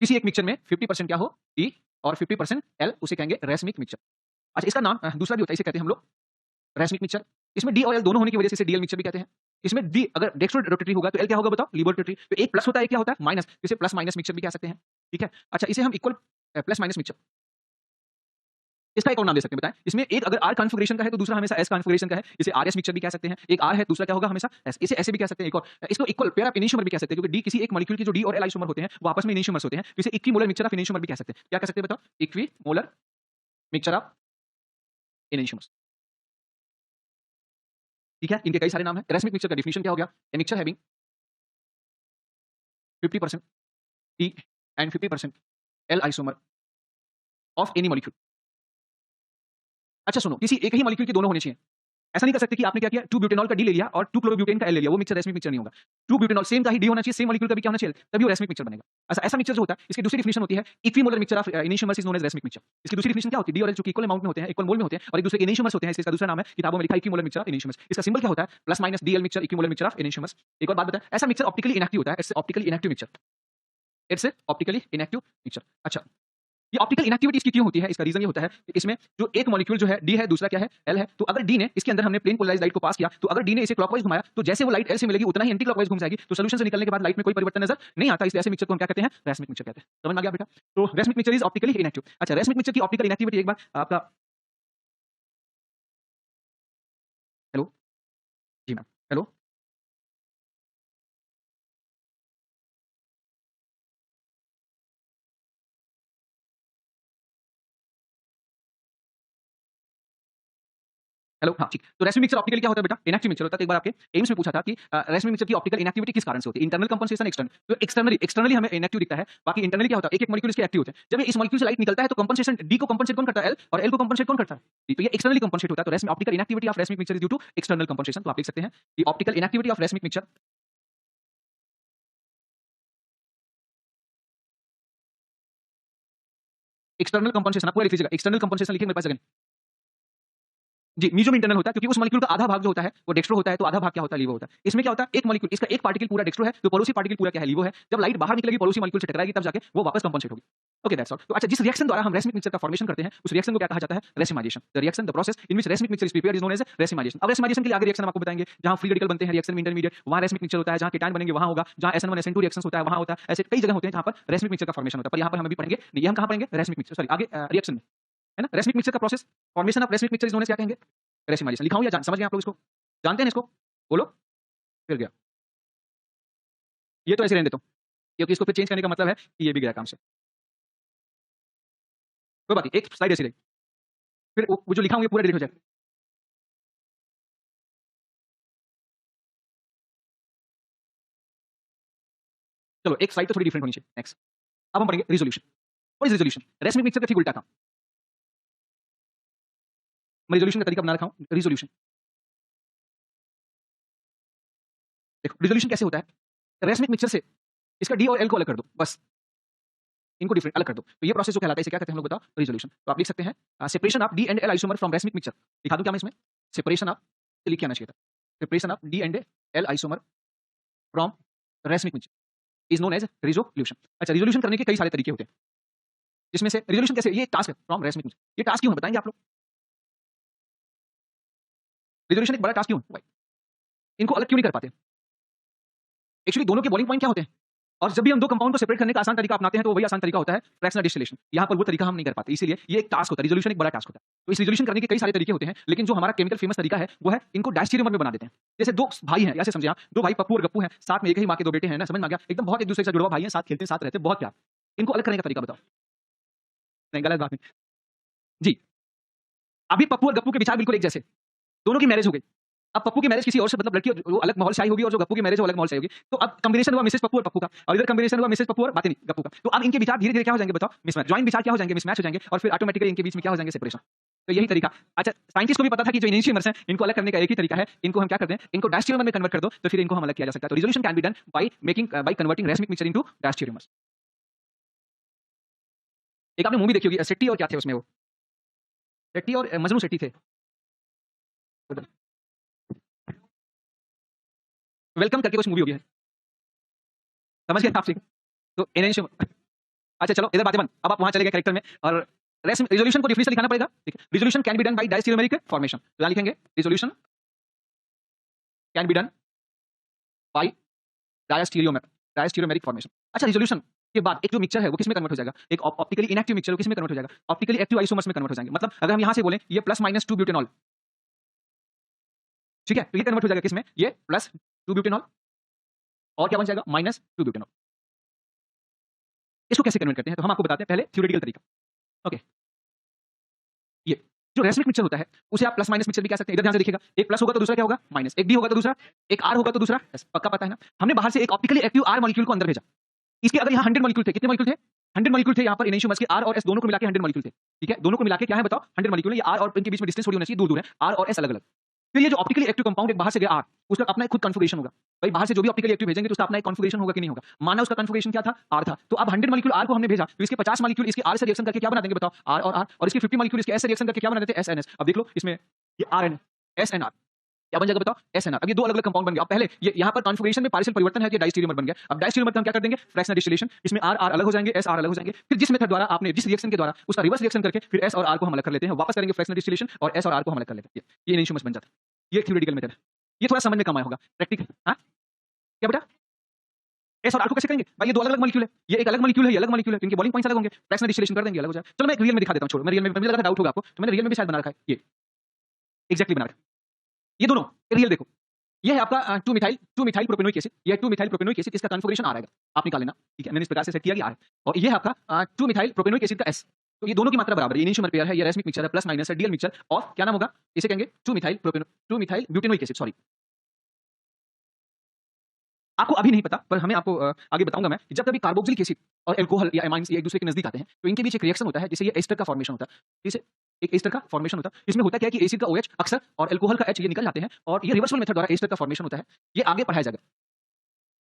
किसी एक मिक्सचर में 50% क्या हो? ई और 50% एल, उसे कहेंगे रेसमिक मिक्सचर। अच्छा, इसका नाम दूसरा भी होता है, इसे कहते हैं हम लोग रेसमिक मिक्सचर। इसमें डी और एल दोनों होने की वजह से इसे डीएल मिक्सचर भी कहते हैं। इसमें डी अगर डेक्स्ट्रो रोटेटरी होगा तो एल क्या होगा बताओ? लिबो रोटेटरी। तो एक प्लस होता है, एक क्या होता है? माइनस। इसे प्लस माइनस मिक्सचर भी कह सकते हैं। ठीक है? अच्छा, इसे हम इक्वल प्लस माइनस मिक्सचर, इसका एक और नाम दे सकते हैं, बताएं। इसमें एक अगर आर कॉन्फिगरेशन का है तो दूसरा हमेशा एस कॉन्फिगरेशन का है, इसे आरएस मिक्सचर भी कह सकते हैं। एक आर है, दूसरा क्या होगा? हमेशा एस। इसे ऐसे भी कह सकते हैं। एक और इसको इक्वल पेयर ऑफ इनिशियोमर भी कह सकते हैं, क्योंकि डी किसी एक मॉलिक्यूल की जो डी और एल आइसोमर होते हैं वो आपस में इनिशियोमर्स होते हैं। तो इसे इक्विमोलर मिक्सचर ऑफ इनिशियोमर भी कह सकते हैं। क्या कह सकते हैं बताओ? Equimolar mixture of enantiomers. ठीक है? इनके कई सारे नाम हैं। रेसमिक मिक्सचर का डेफिनेशन क्या हो गया? A mixture having 50% D and 50% L isomer of any molecule. अच्छा सुनो, किसी एक ही मॉलिक्यूल के दोनों होने चाहिए। ऐसा नहीं कर सकते कि आपने क्या किया, 2 ब्यूटेनॉल का डी ले लिया और 2 क्लोरोब्यूटेन का एल ले लिया, वो मिक्सचर रेसमिक मिक्सचर नहीं होगा। 2 ब्यूटेनॉल सेम का ही डी होना चाहिए, सेम मॉलिक्यूल का भी क्या होना चाहिए, तभी वो रेसमिक मिक्सचर बनेगा। ऐसा मिक्सचर जो होता है, इसकी दूसरी डिफिनिशन होती है equimolar mixture of enantiomers is known as racemic mixture. इसकी दूसरी डिफिनिशन क्या होती है, डी और एल जो इक्वल अमाउंट में होते हैं, इक्वल मोल में होते हैं और एक दूसरे के इनिशियोमर्स होते हैं, इसका दूसरा नाम है किताबों में लिखा है इक्विमोलर मिक्सचर ऑफ इनिशियोमर्स। इसका सिंबल क्या होता है, plus minus DL mixture, equimolar mixture of enantiomers. एक और बात बताएं, ऐसा मिक्सचर ऑप्टिकली इनएक्टिव होता है, it's optically inactive mixture, it's optically inactive mixture. अच्छा, ये ऑप्टिकल इनएक्टिविटी इसकी क्यों होती है, इसका रीजन ये होता है कि इसमें जो एक मॉलिक्यूल जो है डी है, दूसरा क्या है एल है, तो अगर डी ने इसके अंदर हमने प्लेन पोलराइज्ड लाइट को पास किया, तो अगर डी ने इसे क्लॉकवाइज घुमाया तो जैसे वो लाइट एल से मिलेगी उतना ही एंटी क्लॉकवाइज घूम जाएगी, तो सॉल्यूशन से निकलने के बाद लाइट में कोई परिवर्तन नजर नहीं आता, इसलिए ऐसे मिक्सचर को हम क्या कहते हैं, रेसमिक मिक्सचर कहते हैं। समझ में आ गया बेटा? तो racemic mixture is optically inactive. अच्छा, रेसमिक मिक्सचर की ऑप्टिकल इनएक्टिविटी एक बार आपका, हेलो जी मैम, हेलो, हेलो, हाँ ठीक। तो रेसमिक मिक्सचर ऑप्टिकली क्या होता है बेटा, इनएक्टिव मिक्सचर होता है। तो एक बार आपके एम्स में पूछा था कि रेसमिक मिक्सचर की ऑप्टिकल इनएक्टिविटी किस कारण से होती है, इंटरनल कंपनसेशन एक्सटर्नल। तो एक्सटर्नली हमें इनएक्टिव दिखता है, बाकी इंटरनली क्या होता है, एक एक मॉलिक्यूल इसके एक्टिव होते हैं। जब ये इस मॉलिक्यूल से लाइट निकलता है तो कंपनसेशन डी को कंपनसेट कौन करता है, एल, और एल को कंपनसेट कौन करता है, तो ये एक्सटर्नली कंपनसेट होता है। तो racemic optical inactivity of racemic mixture is due to external compensation. तो आप लिख सकते हैं कि optical inactivity of racemic mixture, external compensation, आपको लिख लीजिएगा, एक्सटर्नल कंपनसेशन लिखिए मेरे पास जगह। जी, मीजो में इंटरनल होता है क्योंकि उस मॉलिक्यूल का आधा भाग जो होता है वो डेक्स्ट्रो होता है, तो आधा भाग क्या होता है, लीवो होता है। इसमें क्या होता है, एक मॉलिक्यूल, इसका एक पार्टिकल पूरा डेक्स्ट्रो है, तो पड़ोसी पार्टिकल पूरा क्या है, लीवो है। जब लाइट बाहर निकलेगी पड़ोसी मॉलिक्यूल से टकराएगी तब जाके वो वापस कंपनसेट होगी। Okay, that's all. तो अच्छा, जिस रिएक्शन द्वारा हम रेसमिक मिक्सचर का फॉर्मेशन करते हैं उस रिएक्शन को क्या कहा जाता है, racemization. The reaction, the process in which racemic mixture is prepared is known as racemization. अब रेसिमाइजेशन के लिए आगे रिएक्शन हम आपको बताएंगे, जहां फ्री रेडिकल बनते हैं रिएक्शन में इंटरमीडिएट, वहां रेसमिक मिक्सचर होता है, जहां केटायन बनेंगे वहां होगा, जहां SN1 SN2 रिएक्शंस होता है वहां होता है। ऐसे कई जगह होते हैं जहां पर रेसमिक मिक्सचर का फॉर्मेशन होता है, पर यहां पर हम अभी पढ़ेंगे नहीं, ये हम कहां पढ़ेंगे, रेसमिक मिक्सचर, सॉरी आगे रिएक्शन में, है ना। रेसमिक मिक्सचर का process, formation of racemic mixture is known as क्या कहेंगे, रेसिमाइजेशन। लिखा हूं या समझ गए आप लोग, इसको जानते हैं, इसको बोलो, फिर गया ये, तो ऐसे रहने देता हूं क्योंकि इसको फिर चेंज करने का मतलब है कि ये भी गया काम से, कोई बात नहीं, एक स्लाइड ऐसी रही, फिर वो जो लिखा हूं ये पूरा डिलीट हो जाएगा। चलो एक स्लाइड तो थोड़ी डिफरेंट होनी चाहिए। नेक्स्ट, अब हम पढ़ेंगे resolution. What is resolution, racemic mixture का ठीक उल्टा काम। मैं रिजोल्यूशन का तरीका बना रखा हूं, रिजोल्यूशन देखो, रिजोल्यूशन कैसे होता है, रेसमिक मिक्सचर से इसका डी और एल को अलग कर दो, बस इनको डिफरेंट अलग कर दो, तो ये प्रोसेस जो कहलाता है इसे क्या कहते हैं हम लोग बताओ, रिजोल्यूशन। तो आप लिख सकते हैं separation of D and L isomer from racemic mixture. दिखा दूं क्या मैं इसमें, सेपरेशन ऑफ, लिख के आना चाहिए था, separation of D and L isomer from racemic mixture is known as resolution. अच्छा, रिजोल्यूशन करने के कई सारे तरीके होते हैं, जिसमें से रिजोल्यूशन कैसे, ये टास्क है फ्रॉम रेसमिक मिक्सचर, ये टास्क क्यों है बताएंगे आप लोग, रिजोल्यूशन एक बड़ा टास्क क्यों है भाई, इनको अलग क्यों नहीं कर पाते, एक्चुअली दोनों के बॉइलिंग पॉइंट क्या होते हैं, और जब भी हम दो कंपाउंड को सेपरेट करने का आसान तरीका अपनाते हैं तो वही आसान तरीका होता है फ्रैक्शनल डिस्टिलेशन। यहाँ पर वो तरीका हम नहीं कर पाते, इसीलिए ये एक टास्क होता है, रिजोल्यूशन एक बड़ा टास्क होता है। तो इस रिजोल्यूशन करने के कई सारे तरीके होते हैं, लेकिन जो हमारा केमिकल फेमस तरीका है वो है इनको डायस्टीरियमर में बना देते हैं। जैसे दो भाई हैं, ऐसे समझिए आप, दो भाई पप्पू और गप्पू हैं, साथ में एक ही माँ के दो बेटे हैं ना, समझ में आ गया, एकदम बहुत एक दूसरे से जुड़वा भाई हैं, साथ खेलते हैं, साथ रहते हैं, बहुत प्यार। इनको अलग करने का तरीका बताओ, नहीं गलत बात नहीं जी। अभी पप्पू और गप्पू के विचार बिल्कुल एक जैसे, दोनों की मैरिज हो गई, अब पप्पू की मैरिज किसी और से, मतलब लड़की वो अलग माहौल से आई होगी, और जो गप्पू की मैरिज वो अलग माहौल से आई होगी, तो अब कॉम्बिनेशन हुआ मिसेस पप्पू और पप्पू का, और इधर कॉम्बिनेशन हुआ मिसेस पप्पू और बातें नहीं गप्पू का। तो अब इनके विचार धीरे धीरे क्या हो जाएंगे बताओ, मिसमैच, जॉइंट विचार क्या हो जाएंगे, मिसमैच हो जाएंगे, और फिर ऑटोमेटिकली इनके बीच में क्या हो जाएंगे, सेपरेशन। तो यही तरीका, अच्छा साइंटिस्ट को भी पता था कि जो इनिशियमर्स हैं इनको अलग करने का एक ही तरीका है, इनको हम क्या करते हैं, इनको डायस्टीरियमर में कन्वर्ट कर दो, तो फिर इनको हम अलग किया जा सकता है। तो resolution can be done by converting racemic mixture into diastereomers. एक आपने मूवी देखी होगी सेट्टी, और क्या थे उसमें वो, सेट्टी और मजनू सेट्टी थे, वेलकम करके कुछ मूवी होगी है, समझ गए आप ठीक। तो इनिशियम, अच्छा चलो इधर बातें बंद, अब आप वहां चले गए कैरेक्टर में, और रिजोल्यूशन को डिफिनेशन लिखाना पड़ेगा, ठीक है। Resolution can be done by diastereomeric formation, तो यहां लिखेंगे resolution can be done by diastereomeric formation. अच्छा, रिजोल्यूशन के बाद एक जो मिक्सचर है वो किस में कन्वर्ट हो जाएगा, एक ऑप्टिकली इनएक्टिव मिक्सचर किस में कन्वर्ट हो जाएगा, ऑप्टिकली एक्टिव आइसोमर्स में कन्वर्ट हो जाएंगे। मतलब अगर हम यहां से बोलें ये प्लस माइनस 2 ब्यूटेनॉल, ठीक है, तो ये कन्वर्ट हो जाएगा किसमें, ये प्लस 2 ब्यूटेनॉल, और क्या बन जाएगा, माइनस 2 ब्यूटेनॉल। इसको कैसे कन्वर्ट करते हैं, तो हम आपको बताते हैं पहले थ्योरेटिकल तरीका। ओके, ये जो रेसमिक मिक्सचर होता है उसे आप प्लस माइनस मिक्सचर भी कह सकते हैं। इधर ध्यान से देखिएगा, एक प्लस होगा तो दूसरा क्या होगा, माइनस, एक डी होगा तो दूसरा, एक आर होगा तो दूसरा एस, पक्का पता है ना। हमने बाहर से एक ऑप्टिकली एक्टिव आर मॉलिक्यूल को अंदर भेजा, इसके अगर यहाँ 100 मॉलिक्यूल थे, कितने मॉलिक्यूल थे, 100 मॉलिक्यूल थे यहाँ पर, इनिशियमर्स के आर और एस दोनों को मिला के 100 मॉलिक्यूल थे, ठीक है, दोनों को मिला के क्या है बताओ, 100 मॉलिक्यूल है। ये आर और इनके बीच में डिस्टेंस थोड़ी होना चाहिए, दूर दूर है, आर और एस अलग अलग, फिर ये जो ऑप्टिकली एक्टिव कंपाउंड एक बाहर से गया आर, उसका अपना एक खुद कॉन्फ़िगरेशन होगा। भाई बाहर से जो भी ऑप्टिकली एक्टिव भेजेंगे तो उसका अपना एक कॉन्फ़िगरेशन होगा कि नहीं होगा। माना उसका कॉन्फ़िगरेशन क्या था? आर था। तो अब 100 मॉलिक्यूल आर को हमने भेजा, तो इसके 50 मॉलिक्यूल इसके आर से रिएक्शन करके क्या बना देंगे बताओ? आर और इसके 50 मॉलिक्यूल इसके एस से रिएक्शन करके क्या बना देते हैं? S N S. अब देख लो इसमें ये R N S N R क्या बन जाएगा बताओ? एसएनआर। अब ये दो अलग-अलग कंपाउंड बन गया। अब पहले ये यहाँ पर कॉन्फ़िगरेशन में पार्शियल परिवर्तन है कि डाइस्टीरियोमर बन गया। अब डाइस्टीरियोमर का हम क्या कर देंगे? Fractional distillation. इसमें आर आर अलग हो जाएंगे, एस आर अलग हो जाएंगे। फिर जिस मेथड द्वारा आपने जिस रिएक्शन के द्वारा उसका रिवर्स रिएक्शन करके फिर एस और आर को हम अलग कर लेते हैं, वापस करेंगे फ्रैक्शनल डिस्टिलेशन और एस और आर को हम अलग कर लेते हैं। ये इनिशियमस बन जाता है। ये थ्योरेटिकल मेथड है। ये थोड़ा समझ में कम आया होगा। प्रैक्टिकल हाँ? क्या बेटा? एस और आर को कैसे करेंगे? भाई ये दो अलग-अलग मॉलिक्यूल है। ये एक अलग मॉलिक्यूल है, ये अलग मॉलिक्यूल है। इनके बॉइलिंग पॉइंट्स अलग होंगे। फ्रैक्शनल डिस्टिलेशन कर देंगे, अलग हो जाएगा। चलो मैं एक रियल में दिखा देता हूँ, छोड़ो। मैं रियल में मुझे लगा था डाउट होगा आपको, तो मैंने रियल में भी शायद बना रखा है। ये एग्जैक्टली बना रखा है। ये दोनों रियल देखो। ये है आपका 2 मिथाइल प्रोपेनोइक एसिड। ये 2 मिथाइल प्रोपेनोइक एसिड, इसका कॉन्फ़िगरेशन आ रहेगा। आप निकाल लेना, ठीक है? मैंने इस प्रकार से सेट किया कि आ है। और ये है आपका 2 मिथाइल प्रोपेनोइक एसिड का एस। तो ये दोनों की मात्रा बराबर है। ये इनिशियोमर पेयर है, ये रेसमिक मिक्सचर है, प्लस माइनस है, डीएल मिक्सचर और क्या नाम होगा? इसे कहेंगे 2 मिथाइल ब्यूटेनोइक एसिड, सॉरी। आपको अभी नहीं पता, पर हमें आपको आगे बताऊंगा मैं। जब कभी कार्बोक्सिलिक एसिड और अल्कोहल या एमाइन्स एक दूसरे के नजदीक आते हैं, तो इनके बीच एक रिएक्शन होता है जिसे ये एस्टर का फॉर्मेशन होता है। इसे एक एस्टर का फॉर्मेशन होता है। इसमें होता क्या है कि एसिड का OH अक्सर और अल्कोहल का H ये निकल जाते हैं और ये रिवर्सिबल मेथड द्वारा एस्टर का फॉर्मेशन होता है। ये आगे पढ़ाया जाएगा।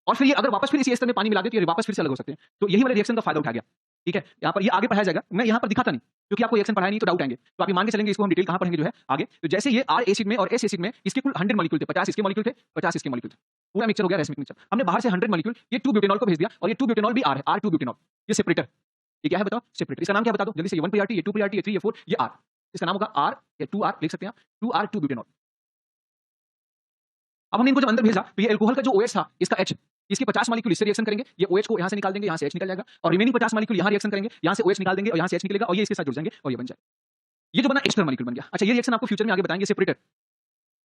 और फिर ये अगर वापस फिर इसी एस्टर में पानी मिला दे तो ये वापस फिर से अलग हो सकते हैं। तो यही वाले रिएक्शन का फायदा उठाया गया। ठीक है? यहाँ पर ये आगे पढ़ाया जाएगा। मैं यहाँ पर दिखाता नहीं, क्योंकि आपको रिएक्शन पढ़ाया नहीं तो डाउट आएंगे। तो आप ये मान के चलेंगे, इसको हम डिटेल कहाँ पढ़ेंगे जो है आगे। तो जैसे ये आर एसिड में और एस एसिड में इसके कुल 100 मॉलिक्यूल थे, 50 इसके मॉलिक्यूल थे, 50 इसके मॉलिक्यूल थे। पूरा मिक्सचर हो गया रेसमिक मिक्सचर। हमने बाहर से 100 मॉलिक्यूल ये 2 ब्यूटेनॉल को भेज दिया और ये 2 ब्यूटेनॉल भी आर है, R2 ब्यूटेनॉल। ये सेपरेटर। ये क्या है बताओ? सेपरेटर। इसका नाम क्या बता दो जल्दी से? ये 1 PRT, ये 2 PRT, ये 3, ये 4, ये R। इसका नाम होगा R या 2R लिख सकते हैं आप। 2R2 butanol. अब हमने इनको जब अंदर भेजा तो ये अल्कोहल का जो OH था, इसका H, इसके 50 मॉलिक्यूल इससे रिएक्शन करेंगे, ये OH को यहाँ से निकाल देंगे, यहाँ से H निकल जाएगा और रिमेनिंग 50 मॉलिक्यूल यहाँ रिएक्शन करेंगे, यहाँ से OH निकाल देंगे और यहाँ से H निकलेगा और ये इसके साथ जुड़ जाएंगे और ये बन जाएगा। ये जो बना एक्स्ट्रा मॉलिक्यूल बन गया। अच्छा, ये रिएक्शन आपको फ्यूचर में आगे बताएंगे, सेपरेटर।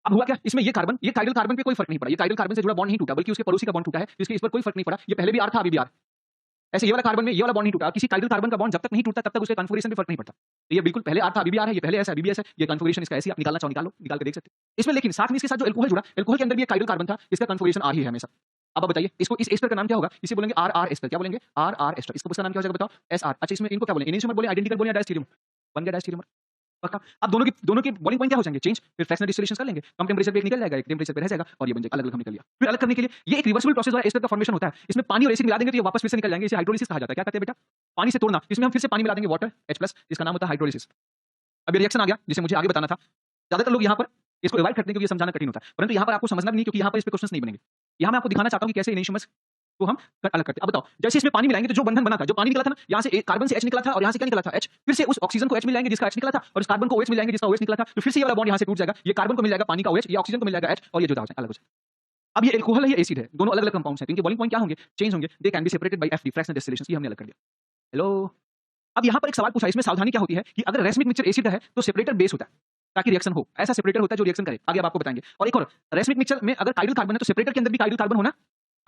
अब हुआ क्या? इसमें ये काइडल कार्बन पे कोई फर्क नहीं पड़ा। ये काइडल कार्बन से जुड़ा बॉन्ड नहीं टूटा, बल्कि उसके पड़ोसी का बॉन्ड टूटा है, जिसके इस पर कोई फर्क नहीं पड़ा। ये पहले भी R था, अभी भी R। ऐसे ये वाला कार्बन में ये वाला बॉन्ड नहीं टूटा। किसी काइडल कार्बन का बॉन्ड जब तक नहीं टूटता तब तक उसके कॉन्फ़िगरेशन पे फर्क नहीं पड़ता। तो ये बिल्कुल पहले R था, अभी भी R है, ये पहले ऐसा है, अभी भी ऐसा है। ये कॉन्फ़िगरेशन इसका ऐसे ही आप निकालना चाहो निकाल लो, निकाल के देख सकते हैं। इसमें लेकिन साथ में इसके साथ जो अल्कोहल जुड़ा, अल्कोहल के अंदर भी एक काइडल कार्बन था, इसका कॉन्फ़िगरेशन R ही है हमेशा। अब आप बताइए, इसको इस एस्टर का नाम क्या होगा? इसे बोलेंगे RR एस्टर। क्या बोलेंगे? RR ester. इसको इसका नाम क्या हो जाएगा बताओ? SR। अच्छा, इसमें इनको क्या बोलेंगे? इनिशियोमर बोले, आइडेंटिकल बोले या डायस्टीरियम? बन गया डायस्टीरियमर। पक्का। अब दोनों के बॉइलिंग पॉइंट क्या हो जाएंगे? चेंज। फिर फ्रैक्शनल डिस्टिलेशन कर लेंगे, कम टेंपरेचर पे एक निकल जाएगा, एक टेंपरेचर पे रह जाएगा और ये बन जाएगा। अलग-अलग हमने कर लिया। फिर अलग करने के लिए ये एक रिवर्सिबल प्रोसेस द्वारा एस्टर का फॉर्मेशन होता है। इसमें पानी और एसिड मिला देंगे तो ये वापस फिर से निकल जाएंगे। इसे हाइड्रोलिसिस कहा जाता है। क्या कहते हैं बेटा? पानी से तोड़ना। इसमें हम फिर से पानी मिला देंगे, वाटर H+, जिसका नाम होता है हाइड्रोलिसिस। अब ये रिएक्शन आ गया जिसे मुझे आगे बताना था। ज्यादातर लोग यहाँ पर इसको अवॉइड करते हैं क्योंकि ये समझाना कठिन होता है, परंतु यहाँ पर आपको समझना भी नहीं, क्योंकि यहाँ पर इस पे क्वेश्चंस नहीं बनेंगे। यहाँ मैं आपको दिखाना चाहता हूँ कि कैसे इनिशियमस को हम अलग करते हैं। अब बताओ, जैसे इसमें पानी मिलाएंगे तो जो बंधन बना था, जो पानी निकला था ना, यहाँ से कार्बन से H निकला था और यहाँ से क्या निकला था? H। फिर से उस ऑक्सीजन को H मिलाएंगे जिसका H निकला था और इस कार्बन को OH मिलाएंगे जिसका OH निकला था, तो फिर से ये वाला बॉन्ड यहाँ से टूट जाएगा। ये कार्बन को मिल जाएगा पानी का OH, ये ऑक्सीजन को मिल जाएगा H और ये जुदा हो जाएगा, अलग हो जाएगा। अब ये अल्कोहल है, ये एसिड है, दोनों अलग-अलग कंपाउंड्स हैं। तो इनके बॉइलिंग पॉइंट क्या होंगे? चेंज होंगे। They can be separated by FD, fractional distillation. ये हमने अलग कर दिया। हेलो। अब यहाँ पर एक सवाल पूछा, इसमें सावधानी क्या होती है कि अगर रेसमिक मिक्सचर एसिड है तो सेपरेटर बेस होता है ताकि रिएक्शन हो। ऐसा सेपरेटर होता है जो रिएक्शन करे। आगे अब आपको बताएंगे। और एक और, रेसमिक मिक्सचर में अगर काइडल कार्बन है तो सेपरेटर के अंदर भी काइडल कार्बन होना।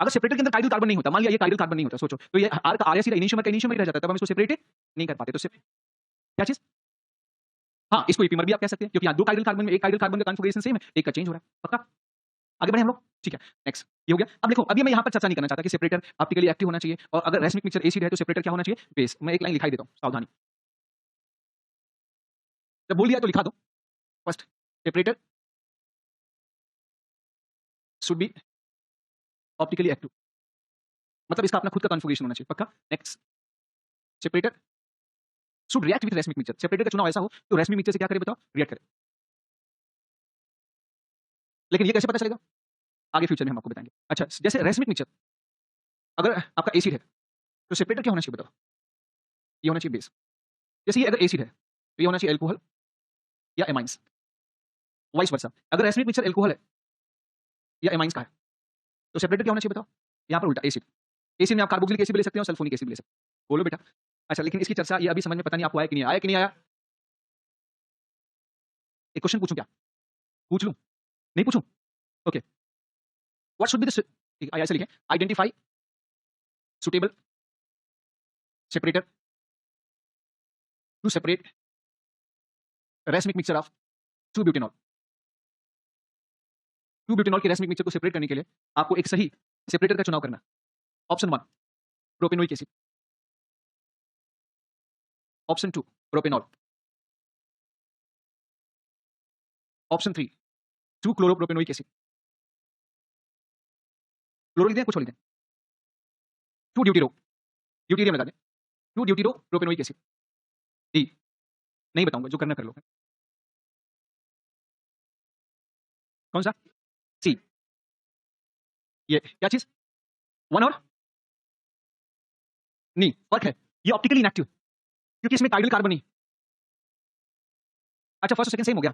अगर सेपरेटर के अंदर काइडल कार्बन नहीं होता, मान लिया ये काइडल कार्बन नहीं होता, सोचो तो ये R का R एसिड इनिशियमर का इनिशियमर ही रह जाता है, तब हम इसको सेपरेट नहीं कर पाते। तो क्या चीज? हाँ, इसको एपीमर भी आप कह सकते हैं, क्योंकि यहाँ 2 काइडल कार्बन में एक काइडल कार्बन का कॉन्फ़िगरेशन सेम है, एक का चेंज हो रहा है। पक्का? आगे बढ़े हम लोग? ठीक है, नेक्स्ट ये हो गया। अब देखो, अभी मैं यहाँ पर चर्चा नहीं करना चाहता कि सेपरेटर ऑप्टिकली एक्टिव होना चाहिए और अगर रेसमिक मिक्सचर एसिड है तो सेपरेटर क्या होना चाहिए? बेस। मैं एक लाइन लिखाई देता हूँ, सावधानी। जब बोल दिया तो लिखा दो। First, separator should be optically active, मतलब इसका अपना खुद का कॉन्फ़िगरेशन होना चाहिए। पक्का? Next, separator should react with racemic mixture. Separator का चुनाव ऐसा हो तो रेसमिक मिक्सचर से क्या करे बताओ? रिएक्ट करे। लेकिन ये कैसे पता चलेगा? आगे फ्यूचर में हम आपको बताएंगे। अच्छा, जैसे रेसमिक मिक्सचर अगर आपका एसिड है तो सेपरेटर क्या होना चाहिए बताओ? ये होना चाहिए बेस। जैसे ये अगर एसिड है तो ये होना चाहिए अल्कोहल या एमाइन्स, वाइस वर्सा। अगर रेसमिक मिक्सचर अल्कोहल है या एमाइन्स का है तो सेपरेटर क्या होना चाहिए बताओ? यहाँ पर उल्टा, एसिड। एसिड में आप कार्बोक्सिलिक एसिड भी ले सकते हैं और सल्फोनिक एसिड भी ले सकते हैं। बोलो बेटा। अच्छा, लेकिन इसकी चर्चा ये अभी समझ में पता नहीं आपको आया कि नहीं आया? कि नहीं आया? एक क्वेश्चन पूछूं क्या? पूछ लूं? नहीं पूछूं? Okay. What should be the, ऐसे लिखें, identify suitable separator to separate racemic mixture of 2 butanol. 2 butanol के रेसमिक मिक्सचर को सेपरेट करने के लिए आपको एक सही सेपरेटर का चुनाव करना। Option 1 propanoic acid, option 2 propanol, option 3 2 chloropropanoic acid, chloro लिख दें, कुछ और लिख दें, 2 ड्यूटीरो, ड्यूटीरियम लगा दें, 2 ड्यूटीरो प्रोपेनोइक एसिड। डी, नहीं बताऊंगा, जो करना कर लो। कौन सा? सी, ये क्या चीज? 1 और नहीं, फर्क है, ये ऑप्टिकली इनएक्टिव क्योंकि इसमें टाइडल कार्बन नहीं। अच्छा, फर्स्ट और सेकंड सेम हो गया,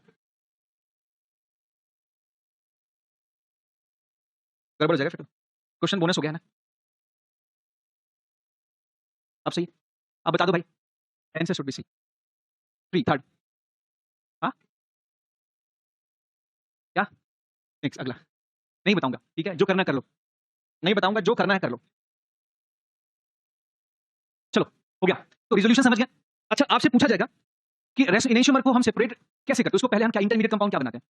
गड़बड़ हो जाएगा फिर तो। क्वेश्चन बोनस हो गया ना। अब सही, अब बता दो भाई, answer should be C. 3 third, हाँ क्या? नेक्स्ट अगला, नहीं बताऊंगा, ठीक है, जो करना कर लो, नहीं बताऊंगा, जो करना है कर लो। चलो हो गया, तो रिजोल्यूशन समझ गए। अच्छा, आपसे पूछा जाएगा कि रेस्ट इनेशियोमर को हम सेपरेट कैसे करते हैं, उसको पहले हम क्या इंटरमीडिएट कंपाउंड क्या बनाते हैं।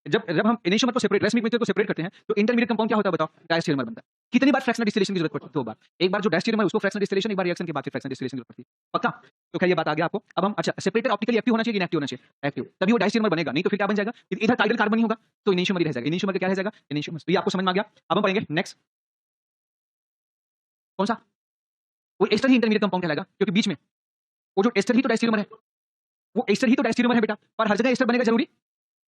जब जब हम इनेशियोमर को सेपरेट, रेसमिक मिक्सचर को सेपरेट करते हैं तो इंटरमीडिएट कंपाउंड क्या होता है बताओ? डायस्टेरियोमर बनता है। कितनी बार फ्रैक्शनल डिस्टिलेशन की जरूरत पड़ती है? 2 बार। एक बार जो डायस्टेरियोमर उसको फ्रैक्शनल डिस्टिलेशन, एक बार रिएक्शन के बाद फिर फ्रैक्शनल डिस्टिलेशन की जरूरत पड़ती है। पक्का? तो क्या ये बात आ गया आपको? अब हम, अच्छा, सेपरेटर ऑप्टिकली एक्टिव होना चाहिए कि इनएक्टिव होना चाहिए? एक्टिव, तभी वो डायस्टेरियोमर बनेगा, नहीं तो फिर क्या बन जाएगा? इधर टाइडल कार्बन नहीं होगा तो इनेशियोमर ही रह जाएगा। इनेशियोमर का क्या रह जाएगा? इनेशियोमर। तो ये आपको समझ में आ गया। अब हम पढ़ेंगे नेक्स्ट, कौन सा? वो एस्टर ही इंटरमीडिएट कंपाउंड कहलाएगा क्योंकि बीच में वो जो एस्टर ही तो डायस्टेरियोमर है, वो एस्टर ही तो डायस्टेरियोमर है बेटा, पर हर जगह एस्टर बनेगा जरूरी?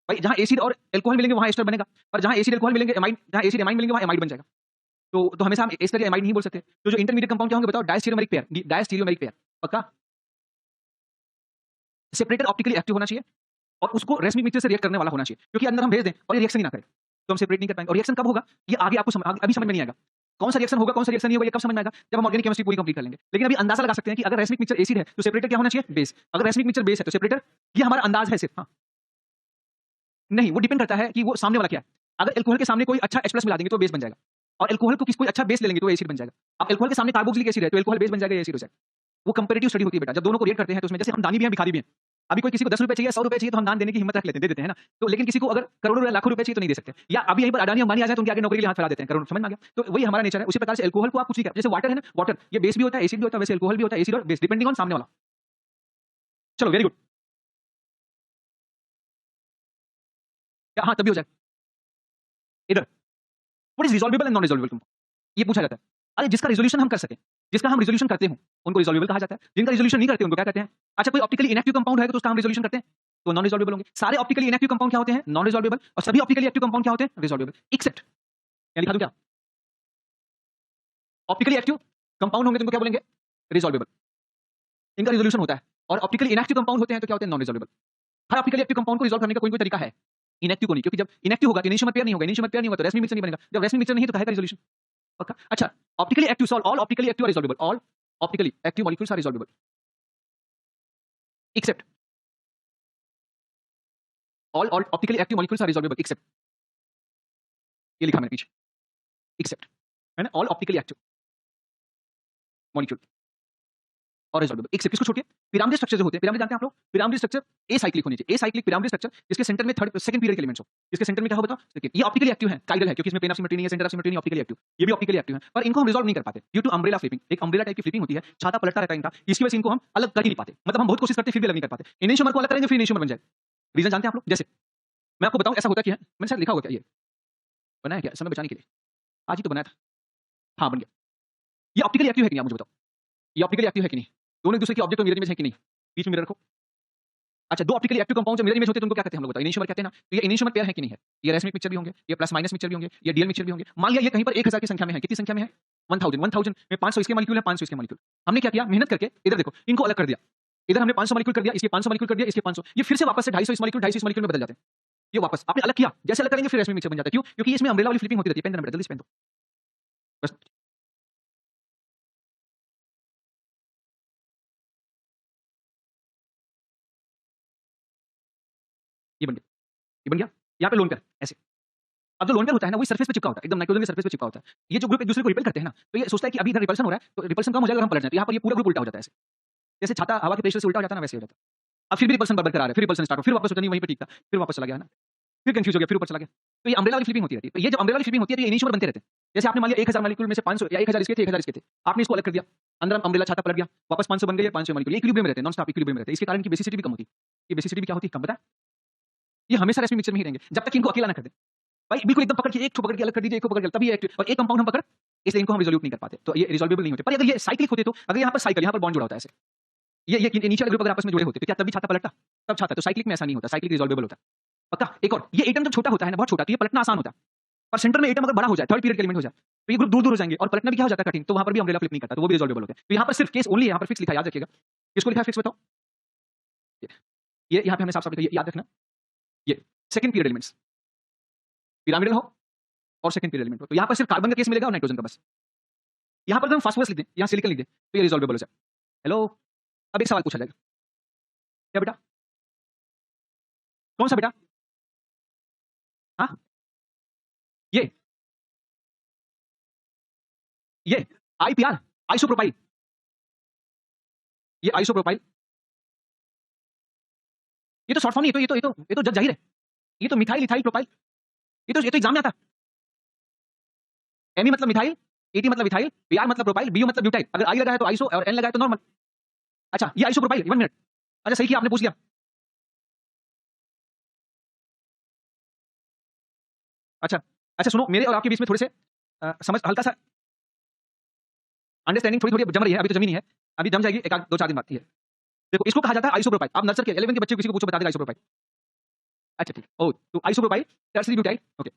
भाई जहां एसिड और एल्कोहल मिलेंगे वहां एस्टर बनेगा, पर जहां एसिड एल्कोहल मिलेंगे एमाइड, जहां एसिड एमाइड मिलेंगे वहां एमाइड बन जाएगा। तो हमेशा हम एस्टर या एमाइड नहीं बोल सकते। तो जो इंटरमीडिएट कंपाउंड क्या होंगे बताओ? डायस्टेरियोमरिक पेयर, डायस्टेरियोमरिक पेयर। पक्का? सेपरेटर ऑप्टिकली एक्टिव होना चाहिए और उसको रेसमिक मिक्सचर से रिएक्ट करने वाला होना चाहिए, क्योंकि अंदर हम भेज दें और ये रिएक्शन ही ना करे तो हम सेपरेट नहीं कर पाएंगे। और रिएक्शन कब होगा ये आगे आपको अभी समझ में नहीं आएगा। कौन सा रिएक्शन होगा, कौन सा रिएक्शन नहीं होगा, ये कब समझ में आएगा? जब हम ऑर्गेनिक केमिस्ट्री पूरी कंप्लीट कर लेंगे। लेकिन अभी अंदाजा लगा सकते हैं कि अगर रेसमिक मिक्सचर एसिड है तो सेपरेटर क्या होना चाहिए? बेस। अगर रेसमिक मिक्सचर बेस है तो सेपरेटर, ये हमारा अंदाज है सिर्फ। हाँ, नहीं, वो डिपेंड करता है कि वो सामने वाला क्या है। अगर एल्कोहल के सामने कोई अच्छा H+ मिला देंगे तो बेस बन जाएगा, और एल्कोहल को कोई अच्छा बेस ले लेंगे तो एसिड बन जाएगा। अब एल्कोहल के सामने कार्बोक्सिलिक एसिड है तो एल्कोहल बेस बन जाएगा, एसिड हो जाएगा। वो कंपैरेटिव स्टडी होती है बेटा, जब दोनों को रिएक्ट करते हैं तो उसमें, जैसे हम दानी भी हैं, भिखारी भी हैं। अभी कोई किसी को 10 रुपए चाहिए, 100 रुपए चाहिए तो हम दान देने की हिम्मत रख लेते हैं, दे देते हैं ना। तो लेकिन किसी को अगर करोड़ों या लाखों रुपए चाहिए तो नहीं दे सकते। या अभी यहीं पर अडानी अंबानी आ जाए तो उनके आगे नौकरी के लिए हाथ फैला देते हैं, करोड़। समझ में आ गया? तो वही हमारा नेचर है। उसी प्रकार से एल्कोहल को आप कुछ नहीं कर, जैसे वाटर है ना, वाटर ये बेस भी होता है, एसिड भी होता है, वैसे एल्कोहल भी होता है, एसिड और बेस, डिपेंडिंग ऑन सामने वाला। चलो वेरी गुड, हाँ तभी हो जाएगा। इधर what is resolvable and non resolvable compound, ये पूछा जाता है। अरे जिसका रिजोल्यूशन हम कर सके, जिसका हम रिजोल्यूशन करते हो उनको रिजॉल्वेबल कहा जाता है, जिनका रिजोल्यूशन नहीं करते उनको क्या कहते हैं? अच्छा, कोई ऑप्टिकली इनएक्टिव कंपाउंड है तो उसका हम रिजोल्यूशन करते हैं तो नॉन रिजॉल्वेबल होंगे। सारे ऑप्टिकली इनएक्टिव कंपाउंड क्या होते हैं? नॉन रिजॉल्वेबल। और सभी ऑप्टिकली एक्टिव कंपाउंड क्या होते हैं? रिजॉल्वेबल, एक्सेप्ट, क्या लिखा दूं क्या? ऑप्टिकली एक्टिव कंपाउंड होंगे तो उनको क्या बोलेंगे? रिजॉल्वेबल, इनका रिजोल्यूशन होता है। और ऑप्टिकली इनएक्टिव कंपाउंड होते हैं तो क्या होते हैं? नॉन रिजॉल्वेबल। हर ऑप्टिकली एक्टिव कंपाउंड को रिजॉल्व करने का कोई तरीका है, इनएक्टिव को नहीं, क्योंकि जब इनएक्टिव होगा तो इनेशियोमर पेयर नहीं होगा, इनेशियोमर पेयर नहीं होगा तो रेसमिक मिक्सचर नहीं बनेगा, जब रेसमिक मिक्सचर नहीं है तो कहेगा रिजोल्यूशन। पक्का? अच्छा, optically active solve, all optically active are resolvable, all optically active molecules are resolvable except, all optically active molecules are resolvable except, ये लिखा मैंने पीछे, एक्सेप्ट है ना, ऑल ऑप्टिकली एक्टिव मॉलिक्यूल और रिजॉल्वेबल एक्सेप्ट। किसको छोड़िए? पिरामिड स्ट्रक्चर जो होते हैं, पिरामिड जानते हैं आप लोग? पिरामिड स्ट्रक्चर ए साइक्लिक होनी चाहिए, ए साइक्लिक पिरामिड स्ट्रक्चर, जिसके सेंटर में थर्ड सेकंड पीरियड के एलिमेंट्स हो। इसके सेंटर में क्या हो बताओ? देखिए ये ऑप्टिकली एक्टिव है, काइडल है, क्योंकि इसमें प्लेन ऑफ सिमेट्री नहीं है, सेंटर ऑफ सिमेट्री नहीं, ऑप्टिकली एक्टिव। ये भी ऑप्टिकली एक्टिव है, पर इनको हम रिजॉल्व नहीं कर पाते ड्यू टू अम्ब्रेला फ्लिपिंग। एक अम्ब्रेला टाइप की फ्लिपिंग होती है, छाता पलटता रहता है इनका, इसकी वजह से इनको हम अलग कर ही नहीं पाते। मतलब हम बहुत कोशिश करते हैं फिर भी अलग नहीं कर पाते। इनेशियोमर को अलग करेंगे फिर इनेशियोमर बन जाए। रीजन जानते हैं आप लोग? जैसे मैं आपको बताऊं, ऐसा होता क्या है, मैंने शायद लिखा होगा क्या, ये बनाया क्या समय बचाने के लिए? आज ही तो बनाया था, हाँ बन गया। ये ऑप्टिकली एक्टिव है कि नहीं, आप मुझे बताओ? ये ऑप्टिकली एक्टिव है कि नहीं? दोनों एक दूसरे की ऑब्जेक्ट और मिरर इमेज है कि नहीं? बीच में मिरर रखो। अच्छा, दो ऑप्टिकली एक्टिव कंपाउंड जो मिरर इमेज होते हैं उनको क्या कहते हैं हम लोग बताओ? इनेशियोमर कहते हैं ना। तो ये इनेशियोमर पेयर है कि नहीं है? ये रेसमिक मिक्सचर भी होंगे, ये प्लस माइनस मिक्सचर भी होंगे, ये डीएल मिक्सचर भी होंगे। मान लिया ये कहीं पर 1000 की संख्या में है, कितनी संख्या में है? 1000 में 500 इसके मॉलिक्यूल है, 500 इसके मॉलिक्यूल। हमने क्या किया, मेहनत करके इधर देखो इनको अलग कर दिया। इधर हमने 500 मॉलिक्यूल कर दिया, इसके 500 मॉलिक्यूल कर दिया, इसके 500, ये फिर से वापस से 250 इस मॉलिक्यूल 250 इस मॉलिक्यूल में बदल जाते हैं। ये वापस आपने अलग किया, जैसे अलग करेंगे फिर रेसमिक मिक्सचर बन जाता है। क्यों? क्योंकि इसमें अम्ब्रेला वाली फ्लिपिंग होती रहती है। पेन देना बेटा, जल्दी से पेन दो बस। ये बन गया, ये बन गया। यहाँ पे लोन पेयर ऐसे। अब जो लोन पेयर होता है ना, वो सरफेस पे चिपका होता है, एकदम नाइट्रोजन के सरफेस पे चिपका होता है। ये जो ग्रुप एक दूसरे को रिपेल करते हैं ना, तो ये सोचता है कि अभी इधर रिपल्शन हो रहा है तो रिपल्शन कम हो जाएगा और हम पलट जाए, तो यहाँ पर ये पूरा ग्रुप उल्टा हो जाता है ऐसे। जैसे छाता हवा के प्रेशर से उल्टा हो जाता है ना, वैसे हो जाता है। अब फिर भी रिपल्शन बराबर करा रहा है, फिर रिपल्शन स्टार्ट हो, फिर वापस सोचा नहीं वहीं पे ठीक था, फिर वापस चला गया है ना, फिर कंफ्यूज हो गया, फिर ऊपर चला गया। तो ये अम्ब्रेला वाली फ्लिपिंग होती रहती है। तो ये जब अम्ब्रेला वाली फ्लिपिंग होती है तो ये इनिशियोमर बनते रहते हैं। जैसे आपने मान लिया 1000 मॉलिक्यूल में से 500 या 1000 इसके थे, 1000 इसके थे, आपने इसको अलग कर दिया, अंदर अम्ब्रेला छाता पलट गया, वापस 500 बन गए, 500 मॉलिक्यूल, ये इक्विलिब्रियम में रहते हैं, नॉन स्टॉप इक्विलिब्रियम में रहते हैं। इसके कारण की बेसिसिटी भी कम होती है। ये बेसिसिटी भी क्या होती है? कम, पता है? ये हमेशा रेसिपी मिक्सचर में ही रहेंगे जब तक इनको अकेला ना कर दें। भाई बिल्कुल एकदम पकड़ के एक ठो पकड़ के अलग कर दीजिए, एक को पकड़ के तभी ये एक्टिव, और एक कंपाउंड हम पकड़, इसलिए इनको हम रिजोल्यूट नहीं कर पाते, तो ये रिजॉल्वेबल नहीं होते। पर अगर ये साइक्लिक होते तो अगर यहाँ पर साइकिल, यहाँ पर बॉन्ड जुड़ा होता है ऐसे, ये इनिशियल ग्रुप अगर आपस में जुड़े होते तो क्या तभी छाता पलटता? तब छाता। तो साइक्लिक में ऐसा नहीं होता, साइक्लिक रिजॉल्वेबल होता है। पक्का? एक और, ये एटम जब छोटा होता है ना, बहुत छोटा, तो ये पलटना आसान होता है, पर सेंटर में एटम अगर बड़ा हो जाए, थर्ड पीरियड के एलिमेंट हो जाए, तो ये ग्रुप दूर दूर हो जाएंगे और पलटना भी क्या हो जाता है कठिन, तो वहां पर भी अम्ब्रेला फ्लिप नहीं करता, तो वो भी रिजॉल्वेबल होता है। तो यहाँ पर सिर्फ केस ओनली, यहाँ पर फिक्स लिखा है, याद रखिएगा। किसको लिखा है फिक्स बताओ? ये यहाँ पे हमने साफ साफ लिखा, ये याद रखना, ये सेकंड पीरियड एलिमेंट्स, पिरामिडल हो और सेकंड पीरियड एलिमेंट हो, तो यहाँ पर सिर्फ कार्बन का केस मिलेगा और नाइट्रोजन का बस। यहाँ पर हम फास्फोरस लिख दें, यहाँ सिलिकॉन लिख दें, तो ये रिजॉल्वेबल हो जाए। हेलो, अब एक सवाल पूछा जाएगा, क्या बेटा? कौन सा बेटा? हाँ, ये आईपीआर, आइसोप्रोपाइल, ये आइसोप्रोपाइल, ये तो शॉर्ट फॉर्म नहीं, ये तो जग जाहिर है, ये तो मिथाइल इथाइल प्रोपाइल, ये तो एग्जाम में आता। एमी मतलब मिथाइल, एटी मतलब इथाइल, पीआर मतलब प्रोपाइल, बीयू मतलब ब्यूटाइल। अगर आई लगा है तो आइसो और एन लगा है तो नॉर्मल। अच्छा, ये आइसोप्रोपाइल, 1 मिनट। अच्छा सही किया आपने, पूछ लिया। अच्छा अच्छा, सुनो, मेरे और आपके बीच में थोड़े से समझ, हल्का सा अंडरस्टैंडिंग थोड़ी थोड़ी जम रही है, अभी तो जमी नहीं है, अभी जम जाएगी, एक 2-4 दिन बाद की है। देखो, इसको कहा जाता है आइसोप्रोपाइल। आप नर्सरी के 11 के बच्चे को किसी को पूछो, बता देगा आइसोप्रोपाइल। अच्छा ठीक, ओ तो आइसोप्रोपाइल, टर्सरी ब्यूटाइल, ओके।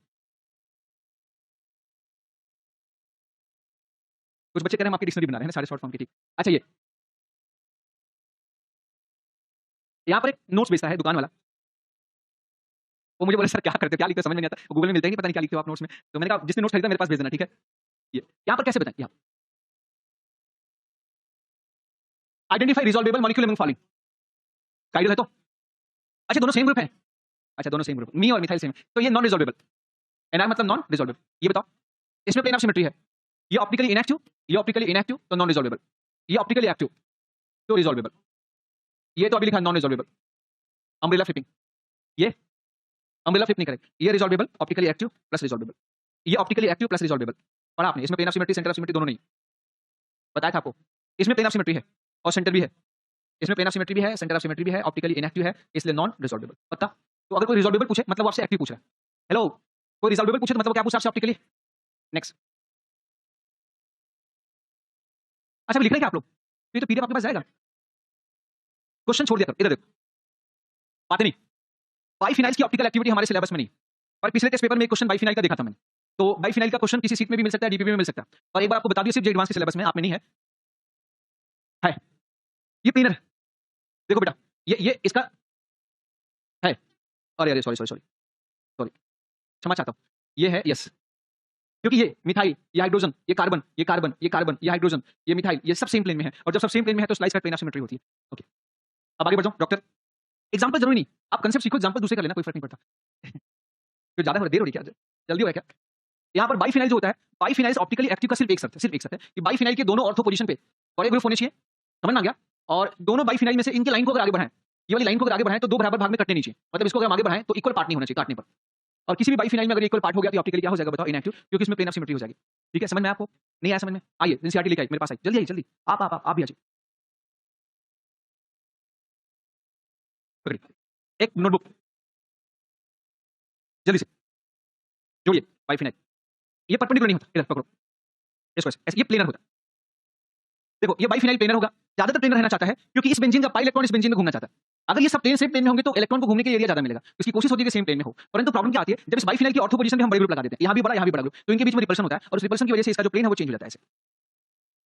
कुछ बच्चे कह रहे हैं हम आपकी डिक्शनरी बना रहे हैं ना, सारे शॉर्ट फॉर्म की, ठीक। अच्छा, ये यहाँ पर एक नोट्स बेचता है दुकान वाला, वो मुझे बोला सर क्या करते हो, क्या लिखते हो, समझ में नहीं आता, वो गूगल में मिलता ही नहीं, पता नहीं क्या लिखते हो आप नोट्स में। तो मैंने कहा जिसने नोट्स खरीदा मेरे पास भेज देना, ठीक है। ये यहाँ पर कैसे बताएं, यहाँ identify resolvable molecule among following, guide है तो। अच्छा, दोनों सेम ग्रुप है, अच्छा दोनों सेम ग्रुप, मी और मिथाइल सेम, तो ये नॉन रिजॉल्वेबल, एनआर मतलब नॉन रिजॉल्वेबल। ये बताओ, इसमें प्लेन ऑफ सिमेट्री है, ये ऑप्टिकली इनएक्टिव, ये ऑप्टिकली इनएक्टिव तो नॉन रिजॉल्वेबल, ये ऑप्टिकली एक्टिव तो रिजॉल्वेबल, ये तो अभी लिखा है नॉन रिजॉल्वेबल। अम्ब्रेला फ्लिपिंग, ये अम्ब्रेला फ्लिप नहीं करेगा, ये resolvable, optically active plus resolvable, ये ऑप्टिकली एक्टिव प्लस रिजॉल्वेबल। पढ़ा आपने, इसमें plane of symmetry, centre of symmetry दोनों नहीं, बताया था आपको। इसमें प्लेन ऑफ सिमेट्री है और सेंटर भी है, इसमें प्लेन ऑफ सिमेट्री भी है, सेंटर ऑफ सिमेट्री भी है, ऑप्टिकली इनएक्टिव है, इसलिए नॉन रिजॉल्वेबल। पता? तो अगर कोई रिजॉल्वेबल पूछे मतलब वो आपसे एक्टिव पूछ रहा है। हेलो, कोई रिजॉल्वेबल पूछे तो मतलब वो क्या पूछ रहा है आपसे, ऑप्टिकली। नेक्स्ट। अच्छा, लिख रहे हैं क्या आप लोग? ये तो पीडीएफ आपके पास जाएगा, क्वेश्चन छोड़ दिया कर, इधर देखो, बातें नहीं। बाइफिनाइल्स की ऑप्टिकल एक्टिविटी हमारे सिलेबस में नहीं, पर पिछले टेस्ट पेपर में एक क्वेश्चन बाइफिनाइल का देखा था मैंने, तो बाइफिनाइल का क्वेश्चन किसी सीट में भी मिल सकता है, डीपीपी में मिल सकता है। और एक बार आपको बता दिया, सिर्फ एडवांस के सिलेबस में, आप में नहीं है, है ये प्लेनर। देखो बेटा, ये इसका है, अरे अरे सॉरी सॉरी सॉरी सॉरी, क्षमा चाहता हूँ, ये है यस, क्योंकि ये मिथाइल, ये हाइड्रोजन, ये कार्बन, ये कार्बन, ये कार्बन, ये हाइड्रोजन, ये मिथाइल, ये सब सेम प्लेन में है, और जब सब सेम प्लेन में है तो स्लाइस का प्लेन ऑफ सिमेट्री होती है। ओके, अब आगे बढ़ जाओ डॉक्टर। एग्जांपल जरूरी नहीं, आप कंसेप्ट सीखो, एग्जांपल दूसरे का लेना, कोई फर्क नहीं पड़ता। तो ज्यादा देर हो रही क्या, जल्दी हो रहा है क्या? यहाँ पर बाइफिनाइल जो होता है, बाइफिनाइल ऑप्टिकली एक्टिव का सिर्फ एक शर्त है, सिर्फ एक शर्त है कि बाइफिनाइल के दोनों ऑर्थो पोजीशन पे बड़े ग्रुप होने चाहिए, समझ में आ गया? और दोनों बाइफिनाइल में से इनकी लाइन को अगर आगे बढ़ाएं, ये वाली लाइन को अगर आगे बढ़ाएं तो दो बराबर भाग में कटने नहीं चाहिए, मतलब इसको अगर हम आगे बढ़ाएं तो इक्वल पार्ट नहीं होना चाहिए काटने पर। और किसी भी बाइफिनाइल में अगर इक्वल पार्ट हो गया तो ऑप्टिकली क्या हो जाएगा बताओ, इनएक्टिव, क्योंकि इसमें प्लेन ऑफ सिमेट्री हो जाएगी। ठीक है, समझ में आपको? नहीं आया समझ में? आइए एनसीईआरटी लेके आइए मेरे पास, आइए जल्दी, आइए जल्दी, आप भी आ जाइए। एक नोटबुक जल्दी से जोड़िए, बाइफिनाइल, ये परपेंडिकुलर नहीं होता, इधर पकड़ो इसको ऐसे, ये प्लेनर होता है। देखो, ये बाइफिनाइल प्लेनर होगा, ज्यादातर प्लेनर रहना चाहता है क्योंकि इस बेंजीन का पाई इलेक्ट्रॉन इस बेंजीन में घूमना चाहता है। अगर ये सब प्लेन सेम प्लेन में होंगे तो इलेक्ट्रॉन को घूमने के लिए एरिया ज्यादा मिलेगा, इसकी कोशिश होती है कि सेम प्लेन में हो। परंतु प्रॉब्लम क्या आती है, जब इस बाइफिनाइल की ऑर्थो पोजीशन पे हम बड़े ग्रुप लगा देते हैं, यहाँ भी बड़ा, यहाँ भी बड़ा ग्रुप, तो इनके बीच में रिपल्शन होता है, और उस रिपल्शन की वजह से इसका जो प्लेन है वो चेंज हो जाता है ऐसे।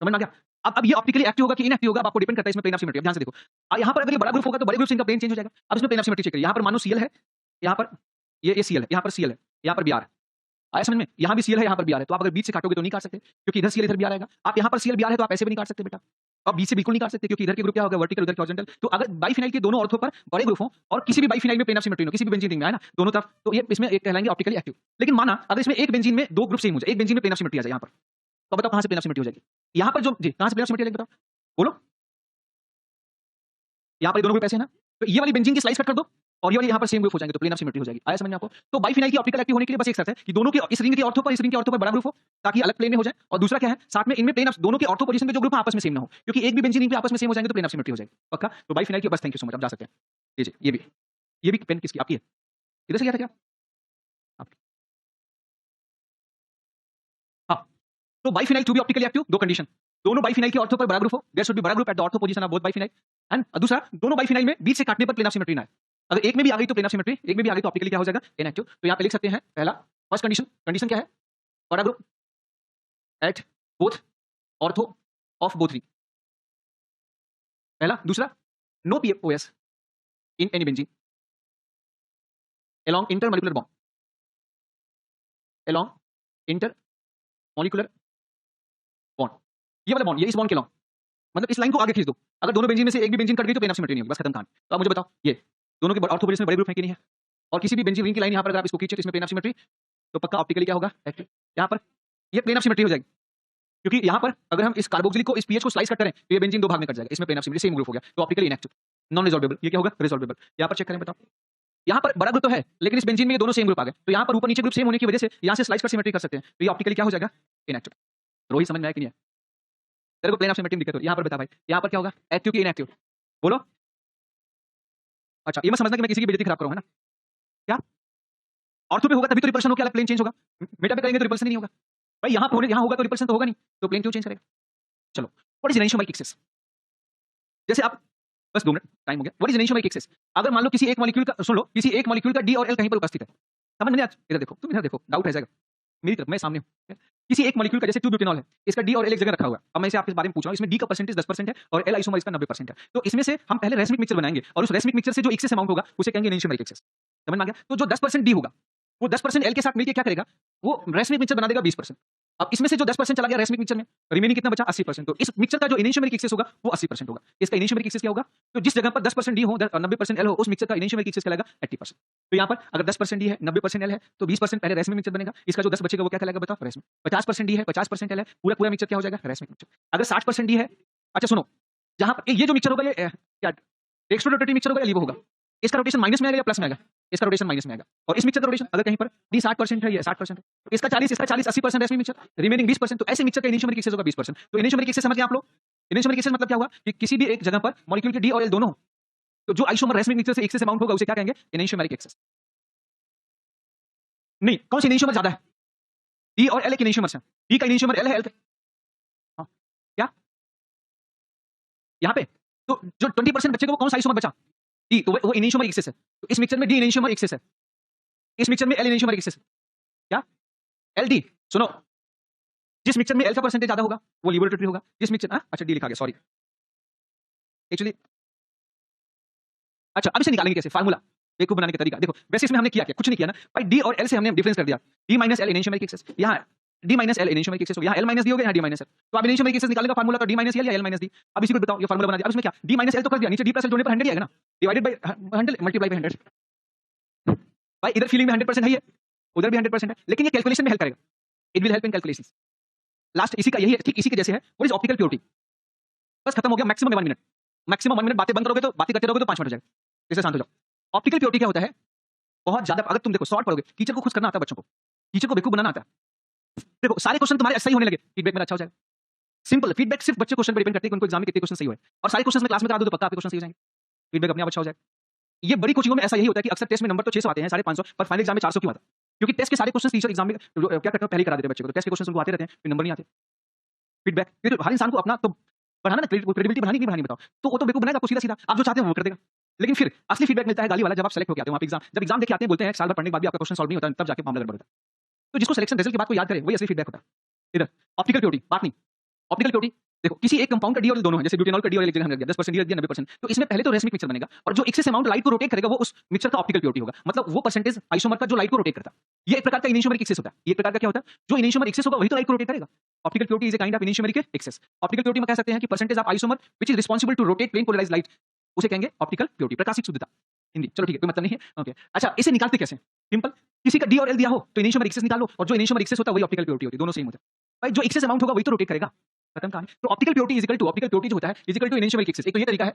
समझ में आ गया? अब ये ऑप्टिकली एक्टिव होगा कि इनएक्टिव होगा, आपको डिपेंड करता है इसमें प्लेन ऑफ सिमेट्री। अब ध्यान से देखो, यहाँ पर अगर ये बड़ा ग्रुप होगा तो बड़े ग्रुप से इनका प्लेन चेंज हो जाएगा। अब इसमें प्लेन ऑफ सिमेट्री चेक करिए, यहाँ पर मानो सीएल है, यहाँ पर ये सीएल है, यहाँ पर सीएल है, यहाँ पर बीआर है, आया समझ में? यहाँ भी सीएल है, यहाँ पर बीआर है, तो आप अगर बीच से काटोगे तो नहीं काट सकते क्योंकि इधर सीएल इधर बीआर आएगा। आप यहाँ पर सीएल बीआर है तो आप ऐसे भी नहीं काट सकते बेटा, आप बीच से बिल्कुल नहीं काट सकते क्योंकि इधर के ग्रुप क्या होगा, वर्टिकल, उधर के हॉरिजॉन्टल। तो अगर बाइफिनाइल के दोनों ऑर्थो पर बड़े ग्रुप हो और किसी भी बाइफिनाइल में प्लेन ऑफ सिमेट्री हो, किसी भी बेंजीन में है ना दोनों तरफ, तो ये इसमें एक कहलाएंगे ऑप्टिकली एक्टिव। लेकिन माना अगर इसमें एक बेंजीन में दो ग्रुप सेम हो जाए, एक बेंजीन में प्लेन ऑफ सिमेट्री आ जाए यहाँ पर, तो बताओ कहाँ से प्लेन ऑफ सिमेट्री हो जाएगी? यहाँ पर जो जी कहाँ से प्लेन ऑफ सिमेट्री आ जाएगी बताओ, बोलो। यहाँ पर दोनों ग्रुप ऐसे है ना, तो ये वाली बेंजीन की स्लाइस कट कर दो और ये वाली यहाँ पर सेम ग्रुप हो जाएंगे, तो प्लेन ऑफ सिमेट्री हो जाएगी। आया समझ में आपको? तो बाइफिनाइल की ऑप्टिकल एक्टिव होने के लिए बस एक शर्त है कि दोनों के इस रिंग के ऑर्थो पर, इस रिंग के ऑर्थो पर बड़ा ग्रुप हो ताकि अलग प्लेन में हो जाए, और दूसरा क्या है, साथ में इनमें प्लेन ऑफ दोनों के ऑर्थो पोजीशन पे जो ग्रुप आपस में सेम ना हो, क्योंकि एक भी बेंजीन रिंग पे आपस में सेम हो जाएंगे तो प्लेन ऑफ सिमेट्री हो जाएगी। पक्का? तो बाइफिनाइल की बस, थैंक यू सो मच, आप जा सकते हैं। जी ये भी पेन किसकी, आपकी है? इधर से किया था क्या? हाँ। हाँ, तो biphenyl to be optically active, दो कंडीशन, दोनों बाइफिनाइल के ऑर्थो पर बड़ा ग्रुप हो, देयर शुड बी बड़ा group at the ortho position of both biphenyl, and दूसरा दोनों बाइफिनाइल में बीच से काटने पर प्लेन ऑफ सिमेट्री ना आए। अगर एक में भी आ गई तो प्लेन ऑफ सिमेट्री, एक में भी आ गई तो ऑप्टिकली क्या हो जाएगा? इनएक्टिव। तो यहाँ पे लिख सकते हैं पहला फर्स्ट कंडीशन, कंडीशन क्या है? बड़ा group at both ortho of both री, पहला। दूसरा, no POS in any benzene along intermolecular bond, along intermolecular bond, ये वाला बॉन्ड, ये इस बॉन्ड के लॉन्ग, मतलब इस लाइन को आगे खींच दो। अगर दोनों बेंजीन में से एक भी बेंजीन कट गई तो प्लेन ऑफ सिमेट्री नहीं होगी, बस खत्म कहानी। तो आप मुझे बताओ, ये दोनों के ऑर्थो पोजीशन में बड़े ग्रुप है कि नहीं है? और किसी भी बेंजीन रिंग की लाइन यहाँ पर अगर आप इसको खींचे तो इसमें प्लेन ऑफ सिमेट्री, तो पक्का ऑप्टिकली क्या होगा? एक्टिव। यहाँ पर ये प्लेन ऑफ सिमेट्री हो जाएगी, क्योंकि यहाँ पर अगर हम इस कार्बोक्सिलिक को, इस पीएच को स्लाइस कट करें तो ये बेंजीन दो भाग में कट जाएगा, इसमें plane of symmetry same group हो गया, तो ऑप्टिकली इनएक्टिव, नॉन रिजॉल्वेबल। ये क्या होगा? रिजॉल्वेबल। यहाँ पर चेक करें, बताओ, यहाँ पर बड़ा ग्रुप तो है लेकिन इस बेंजीन में ये दोनों सेम ग्रुप आ गए, तो यहाँ पर ऊपर नीचे ग्रुप सेम होने की वजह से यहाँ से स्लाइस कर सिमेट्री कर सकते हैं, तो ये ऑप्टिकली क्या हो जाएगा? इनएक्टिव। रोहित समझ में आया कि नहीं? तेरे को प्लेन ऑफ सिमेट्री दिक्कत हो, यहाँ पर बता भाई, यहाँ पर क्या होगा? एक्टिव की इनएक्टिव? बोलो। अच्छा, ये मत समझना कि मैं किसी की बेइज्जती खराब करूँ, है ना? क्या ऑर्थो पे होगा तभी तो रिपल्शन होकर अलग प्लेन चेंज होगा, मेटा पे करेंगे तो रिपल्शन नहीं होगा भाई। यहाँ होगा तो रिपल्शन तो होगा नहीं, तो प्लेन क्यों चेंज करेगा? चलो, व्हाट इज एनेंशियोमेरिक एक्सिस? जैसे आप, बस 2 मिनट टाइम हो गया। What is enantiomeric excess? अगर मान लो किसी एक मॉलिक्यूल का, सुन लो, किसी एक मॉलिक्यूल का डी और एल कहीं पर उपस्थित है, समझ में नहीं आता? इधर देखो, तुम इधर देखो, डाउट है जाएगा मेरी तरफ, मैं सामने हूं। किसी एक मॉलिक्यूल का, जैसे 2 ब्यूटेनॉल है, इसका डी और एल एक जगह रखा हुआ है। अब मैं इसे आपके बारे में पूछ रहा हूं, इसमें डी का परसेंटेज 10% है और एल आइसोमर इसका 90% है, तो इसमें से हम पहले रेसमिक मिक्सचर बनाएंगे और उस रेसमिक मिक्सचर से जो एक्सेस अमाउंट होगा उसे कहेंगे एनेंशियोमेरिक एक्सेस। समझ में आ गया? तो जो 10% डी होगा वो 10% एल के साथ मिलकर क्या करेगा? वो रेसमिक मिक्सचर बना देगा 20%। अब इसमें से जो 10% चला गया रेसमिक मिक्सचर में, रिमेनिंग कितना बचा? 80%। तो इस मिक्सचर का जो एनेंशियोमेरिक एक्सेस होगा वो 80% होगा। इसका एनेंशियोमेरिक एक्सेस क्या होगा? तो जिस जगह पर 10% डी हो और 90% एल हो, उस मिक्सचर का एनेंशियोमेरिक एक्सेस कहलाएगा 80%। तो यहाँ पर अगर 10% डी है, 90% एल है, तो 20% पहले रेसमिक मिक्सचर बनेगा, इसका जो 10 बचेगा वो क्या कहलाएगा? बताओ, रेसमिक। 50% डी है, 50% एल है, पूरा मिक्सचर क्या हो जाएगा? Racemic mixture. अगर 60% डी है, अच्छा सुनो, जहां पर ये जो मिक्सचर होगा, ये क्या एक्स्ट्रोरोटेटिव मिक्सचर होगा या लीवो होगा? इसका रोटेशन माइनस में आएगा या प्लस में आएगा? इसका रोटेशन माइनस में आएगा। और इस मिक्सचर का रोटेशन अगर कहीं पर डी 60% है, ये 60% है, तो इसका 40, 80% रेसमिक मिक्सचर, रिमेनिंग 20%। तो ऐसे मिक्सचर का एनेंशियोमेरिक एक्सेस होगा 20%। तो एनेंशियोमेरिक एक्सेस समझ गए आप लोग? एनेंशियोमेरिक एक्सेस मतलब क्या हुआ कि किसी भी एक जगह पर मॉलिक्यूल के डी और एल दोनों हो, तो जो आइसोमर रेसमिक मिक्सचर से एक्सेस अमाउंट होगा उसे क्या कहेंगे? एनेंशियोमेरिक एक्सेस। नहीं, कौन सी एनेंशियोमर ज्यादा है? डी और एल के एनेंशियोमर है, डी का एनेंशियोमर एल है, एल का हाँ, क्या यहाँ पे? तो जो 20% बचेगा वो कौन सा आइसोमर बचा? डी, तो वो एनेंशियोमेरिक एक्सेस है। तो इस मिक्सचर में डी एनेंशियोमेरिक एक्सेस है, इस मिक्सचर में एल एनेंशियोमेरिक एक्सेस है। क्या? L D. सुनो, जिस मिक्सचर में एल का परसेंटेज ज्यादा होगा वो लिबोरेटरी होगा, जिस मिक्सचर, अच्छा डी लिखा गया, सॉरी एक्चुअली। अच्छा, अब इसे निकालेंगे कैसे? फार्मूला एक को बनाने का तरीका देखो। वैसे इसमें हमने किया क्या? कुछ नहीं किया ना भाई, डी और एल से हमने डिफरेंस कर दिया, डी माइनस एल एनेंशियोमेरिक एक्सेस, यहाँ डी माइनस एल एनेंशियोमेरिक एक्सेस हो गया, यहाँ एल माइनस डी हो गया, यहाँ डी माइनस एल। तो अब एनेंशियोमेरिक एक्सेस निकालने का फार्मूला तो डी माइनस एल या एल माइनस डी। अब इसी को बताओ, ये फार्मूला बना दिया। अब इसमें क्या? डी माइनस एल तो कर दिया, नीचे डी प्लस एल जोड़ने पर 100 ही आएगा ना, डिवाइडेड बाय 100 मल्टीप्लाई बाय 100। भाई इधर फीलिंग में 100% है, ये उधर भी 100% है, लेकिन ये कैलकुलेशन में हेल्प करेगा, it will help in calculations. Last इसी का यही है, ठीक इसी के जैसे है। What is optical purity? बस खत्म हो गया, मैक्सिमम 1 मिनट, मैक्सिमम 1 मिनट बातें बंद करोगे तो, बातें करते रहोगे तो 5 मिनट हो जाएगा, इससे शांत हो जाओ। ऑप्टिकल प्योरिटी क्या होता है? बहुत ज्यादा, अगर तुम देखो शॉर्ट पढ़ोगे, टीचर को खुश करना आता है बच्चों को, टीचर को बेवकूफ बनाना आता है। देखो सारे क्वेश्चन तुम्हारे सही होने लगे, फीडबैक मेरा अच्छा हो जाएगा। सिंपल फीडबैक सिर्फ बच्चे क्वेश्चन पर डिपेंड करते हैं कि उनको एग्जाम में कितने क्वेश्चन सही हुए, और सारे क्वेश्चन में क्लास में करा दो तो पक्का आपके क्वेश्चन सही हो जाएंगे, फीडबैक अपने आप अच्छा हो जाएगा। ये बड़ी कोचिंगों में ऐसा यही होता है कि अक्सर टेस्ट में नंबर तो 600 आते हैं, 550, पर फाइनल एग्जाम में 400 क्यों आता है? क्योंकि टेस्ट के सारे क्वेश्चन टीचर एग्जाम में क्या करते हैं, पहले करा देते हैं बच्चे को, तो टेस्ट के क्वेश्चन उनको आते रहते हैं, फिर नंबर नहीं आते। फीडबैक फिर हर इंसान को अपना तो बढ़ाना ना, क्रेडिबिलिटी बढ़ानी, नहीं बढ़ानी बताओ, तो वो तो बेवकूफ बनाएगा आपको सीधा सीधा, आप जो चाहते हैं वो कर देगा। लेकिन फिर असली फीडबैक मिलता है गाली वाला, जब आप सेलेक्ट हो गए हो, जब एग्जाम देके आते हैं, बोलते हैं साल भर पढ़ने के बाद भी आपका क्वेश्चन सॉल्व नहीं होता, तब जाके मामला गड़बड़ होता है। तो जिसको सिलेक्शन रिजल्ट की बात को याद करे वही असली फीडबैक होता है। इधर ऑप्टिकल प्योरिटी बात नहीं, ऑप्टिकल प्योरिटी देखो, किसी एक कंपाउंड का डी और दोनों है, जैसे ब्यूटेनॉल का डी और एक जगह हम रख दिया, 10% डी रख दिया, 90%, तो इसमें पहले तो रेसमिक मिक्सचर बनेगा, और जो एक्सेस अमाउंट लाइट को रोटेट करेगा वो उस मिक्सचर का ऑप्टिकल प्योरिटी होगा, मतलब वो परसेंटेज आइसोमर का जो लाइट को रोटेट करता है। ये एक प्रकार का एनेंशियोमेरिक एक्सेस होता है। ये एक प्रकार का क्या होता है? जो एनेंशियोमेरिक एक्सेस होगा वही तो लाइट को रोटेट करेगा। Optical purity is a kind of enantiomeric excess. Optical purity में कह सकते हैं कि percentage of isomer which is responsible to rotate plane polarised light, उसे कहेंगे ऑप्टिकल प्योरिटी, प्रकाशिक शुद्धता हिंदी। चलो ठीक है, कोई मतलब नहीं है, ओके। अच्छा, इसे निकालते कैसे? सिंपल, किसी का डी और एल दिया हो तो एनेंशियोमेरिक एक्सेस निकाल लो, और जो एनेंशियोमेरिक एक्सेस होता है वही ऑप्टिकल प्योरिटी होती है, दोनों सेम होते हैं भाई। जो एक्सेस अमाउंट होगा वही तो रोटेट करेगा, खत्म कहानी। तो optical purity is equal to, optical purity जो होता है is equal to enantiomeric excess. एक तो ये तरीका है,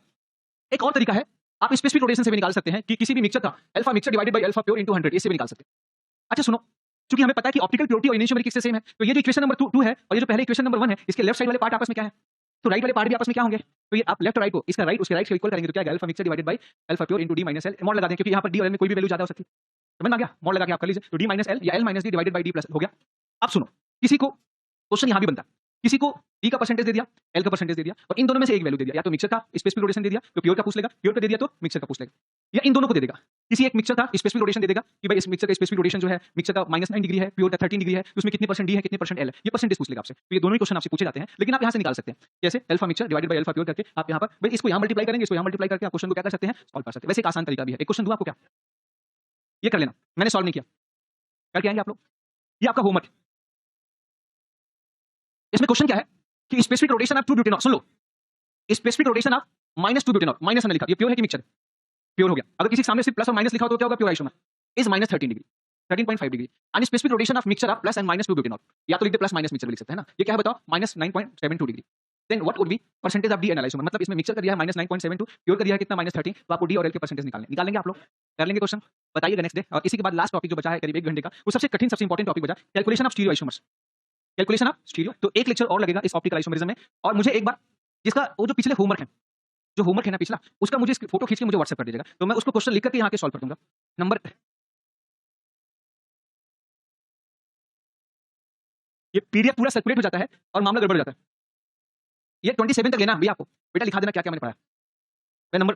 एक और तरीका है, आप स्पेसिफिक रोटेशन से भी निकाल सकते हैं कि किसी भी मिक्सचर का alpha mixture divided by alpha pure into 100, इससे भी निकाल सकते हैं। अच्छा सुनो, क्योंकि हमें पता है कि ऑप्टिकल प्योरिटी और एनेंशियोमेरिक एक्सेस सेम है, तो ये जो इक्वेशन नंबर 2 है और ये जो पहले इक्वेशन नंबर 1 है, इसके लेफ्ट साइड वाले पार्ट आपस में क्या है? तो राइट वाले पार्ट भी आपस में क्या होंगे? तो ये आप लेफ्ट राइट को, इसका राइट उसके राइट से इक्वल करेंगे तो क्या आएगा? Alpha mixture divided by alpha pure into D minus L, mod लगा दें क्योंकि यहाँ पर डी और एल में कोई भी वैल्यू ज्यादा हो सकती है। समझ में आ गया? मॉड लगा के आप कर लीजिए। तो डी माइनस एल या L minus D divided by D plus हो गया। अब सुनो, किसी को क्वेश्चन यहां भी बनता है, किसी को डी का परसेंटेज दे दिया, एल का परसेंटेज दे दिया, और इन दोनों में से एक वैल्यू दे दिया, या तो मिक्सर का स्पेसिफिक रोटेशन दे दिया तो प्योर का पूछ लेगा, प्योर का दे दिया तो मिक्सर का पूछ लेगा, या इन दोनों को दे देगा। किसी एक मिक्सर का स्पेसिफिक रोटेशन दे देगा कि भाई इस मिक्सर का स्पेसिफिक रोटेशन जो है, मिक्सर का -9 डिग्री है, प्योर का 13 डिग्री है, तो उसमें कितनी परसेंट डी है, कितनी परसेंट एल है, ये परसेंटेज पूछ लेगा आपसे। तो ये दोनों ही क्वेश्चन आपसे पूछे जाते हैं, लेकिन आप यहां से निकाल सकते हैं जैसे alpha mixer divided by alpha pure करके आप यहां पर भाई इसको यहां मल्टीप्लाई करेंगे, इसको यहां मल्टीप्लाई करके आप क्वेश्चन को क्या कर सकते हैं, सॉल्व कर सकते हैं। वैसे एक आसान तरीका भी है, एक क्वेश्चन दूं आपको, क्या ये कर लेना, मैंने सॉल्व नहीं किया, करके आएंगे आप लोग, ये आपका होमवर्क। इसमें क्वेश्चन क्या है कि specific rotation of 2 butanol, soon low, specific rotation of -2 butanol, minus हमने लिखा, ये प्योर है कि मिक्सर है, प्योर हो गया। अगर किसी के सामने सिर्फ प्लस और माइनस लिखा हो तो क्या होगा, pure isomer is -13 degree, 13.5 degree, and specific rotation of mixer of plus and -2 butanol, या तो लिख दे प्लस माइनस मिक्सर भी लिख सकते हैं ना, ये क्या है बताओ, -9.72 degree. Then what would be percentage of D and isomer, मतलब इसमें मिक्सर का दिया है -9.72, प्योर का दिया है कितना, -13, तो आपको डी और एल के परसेंटेज निकालेंगे आप लोग, कर लेंगे क्वेश्चन, बताइएगा नेक्स्ट डे। और इसी के बाद लास्ट टॉपिक जो बचा है करीब 1 घंटे का, वो सबसे कठिन सबसे इंपॉर्टेंट टॉपिक बचा, calculation of stereo isomers, calculation of stereo. तो एक लेक्चर और लगेगा इस ऑप्टिकल आइसोमरिज्म में, और मुझे एक बार जिसका वो जो पिछले होमवर्क है, जो होमवर्क है ना पिछला, उसका मुझे इसकी फोटो खींच के मुझे व्हाट्सएप कर दीजिएगा, तो मैं उसको क्वेश्चन लिख करके यहाँ के सॉल्व कर दूंगा। नंबर, ये पीडीएफ पूरा सर्कुलेट हो जाता है और मामला गड़बड़ हो जाता है। ये 27 तक लेना भैया आपको, बेटा लिखा देना क्या क्या मैंने पढ़ा। मैं नंबर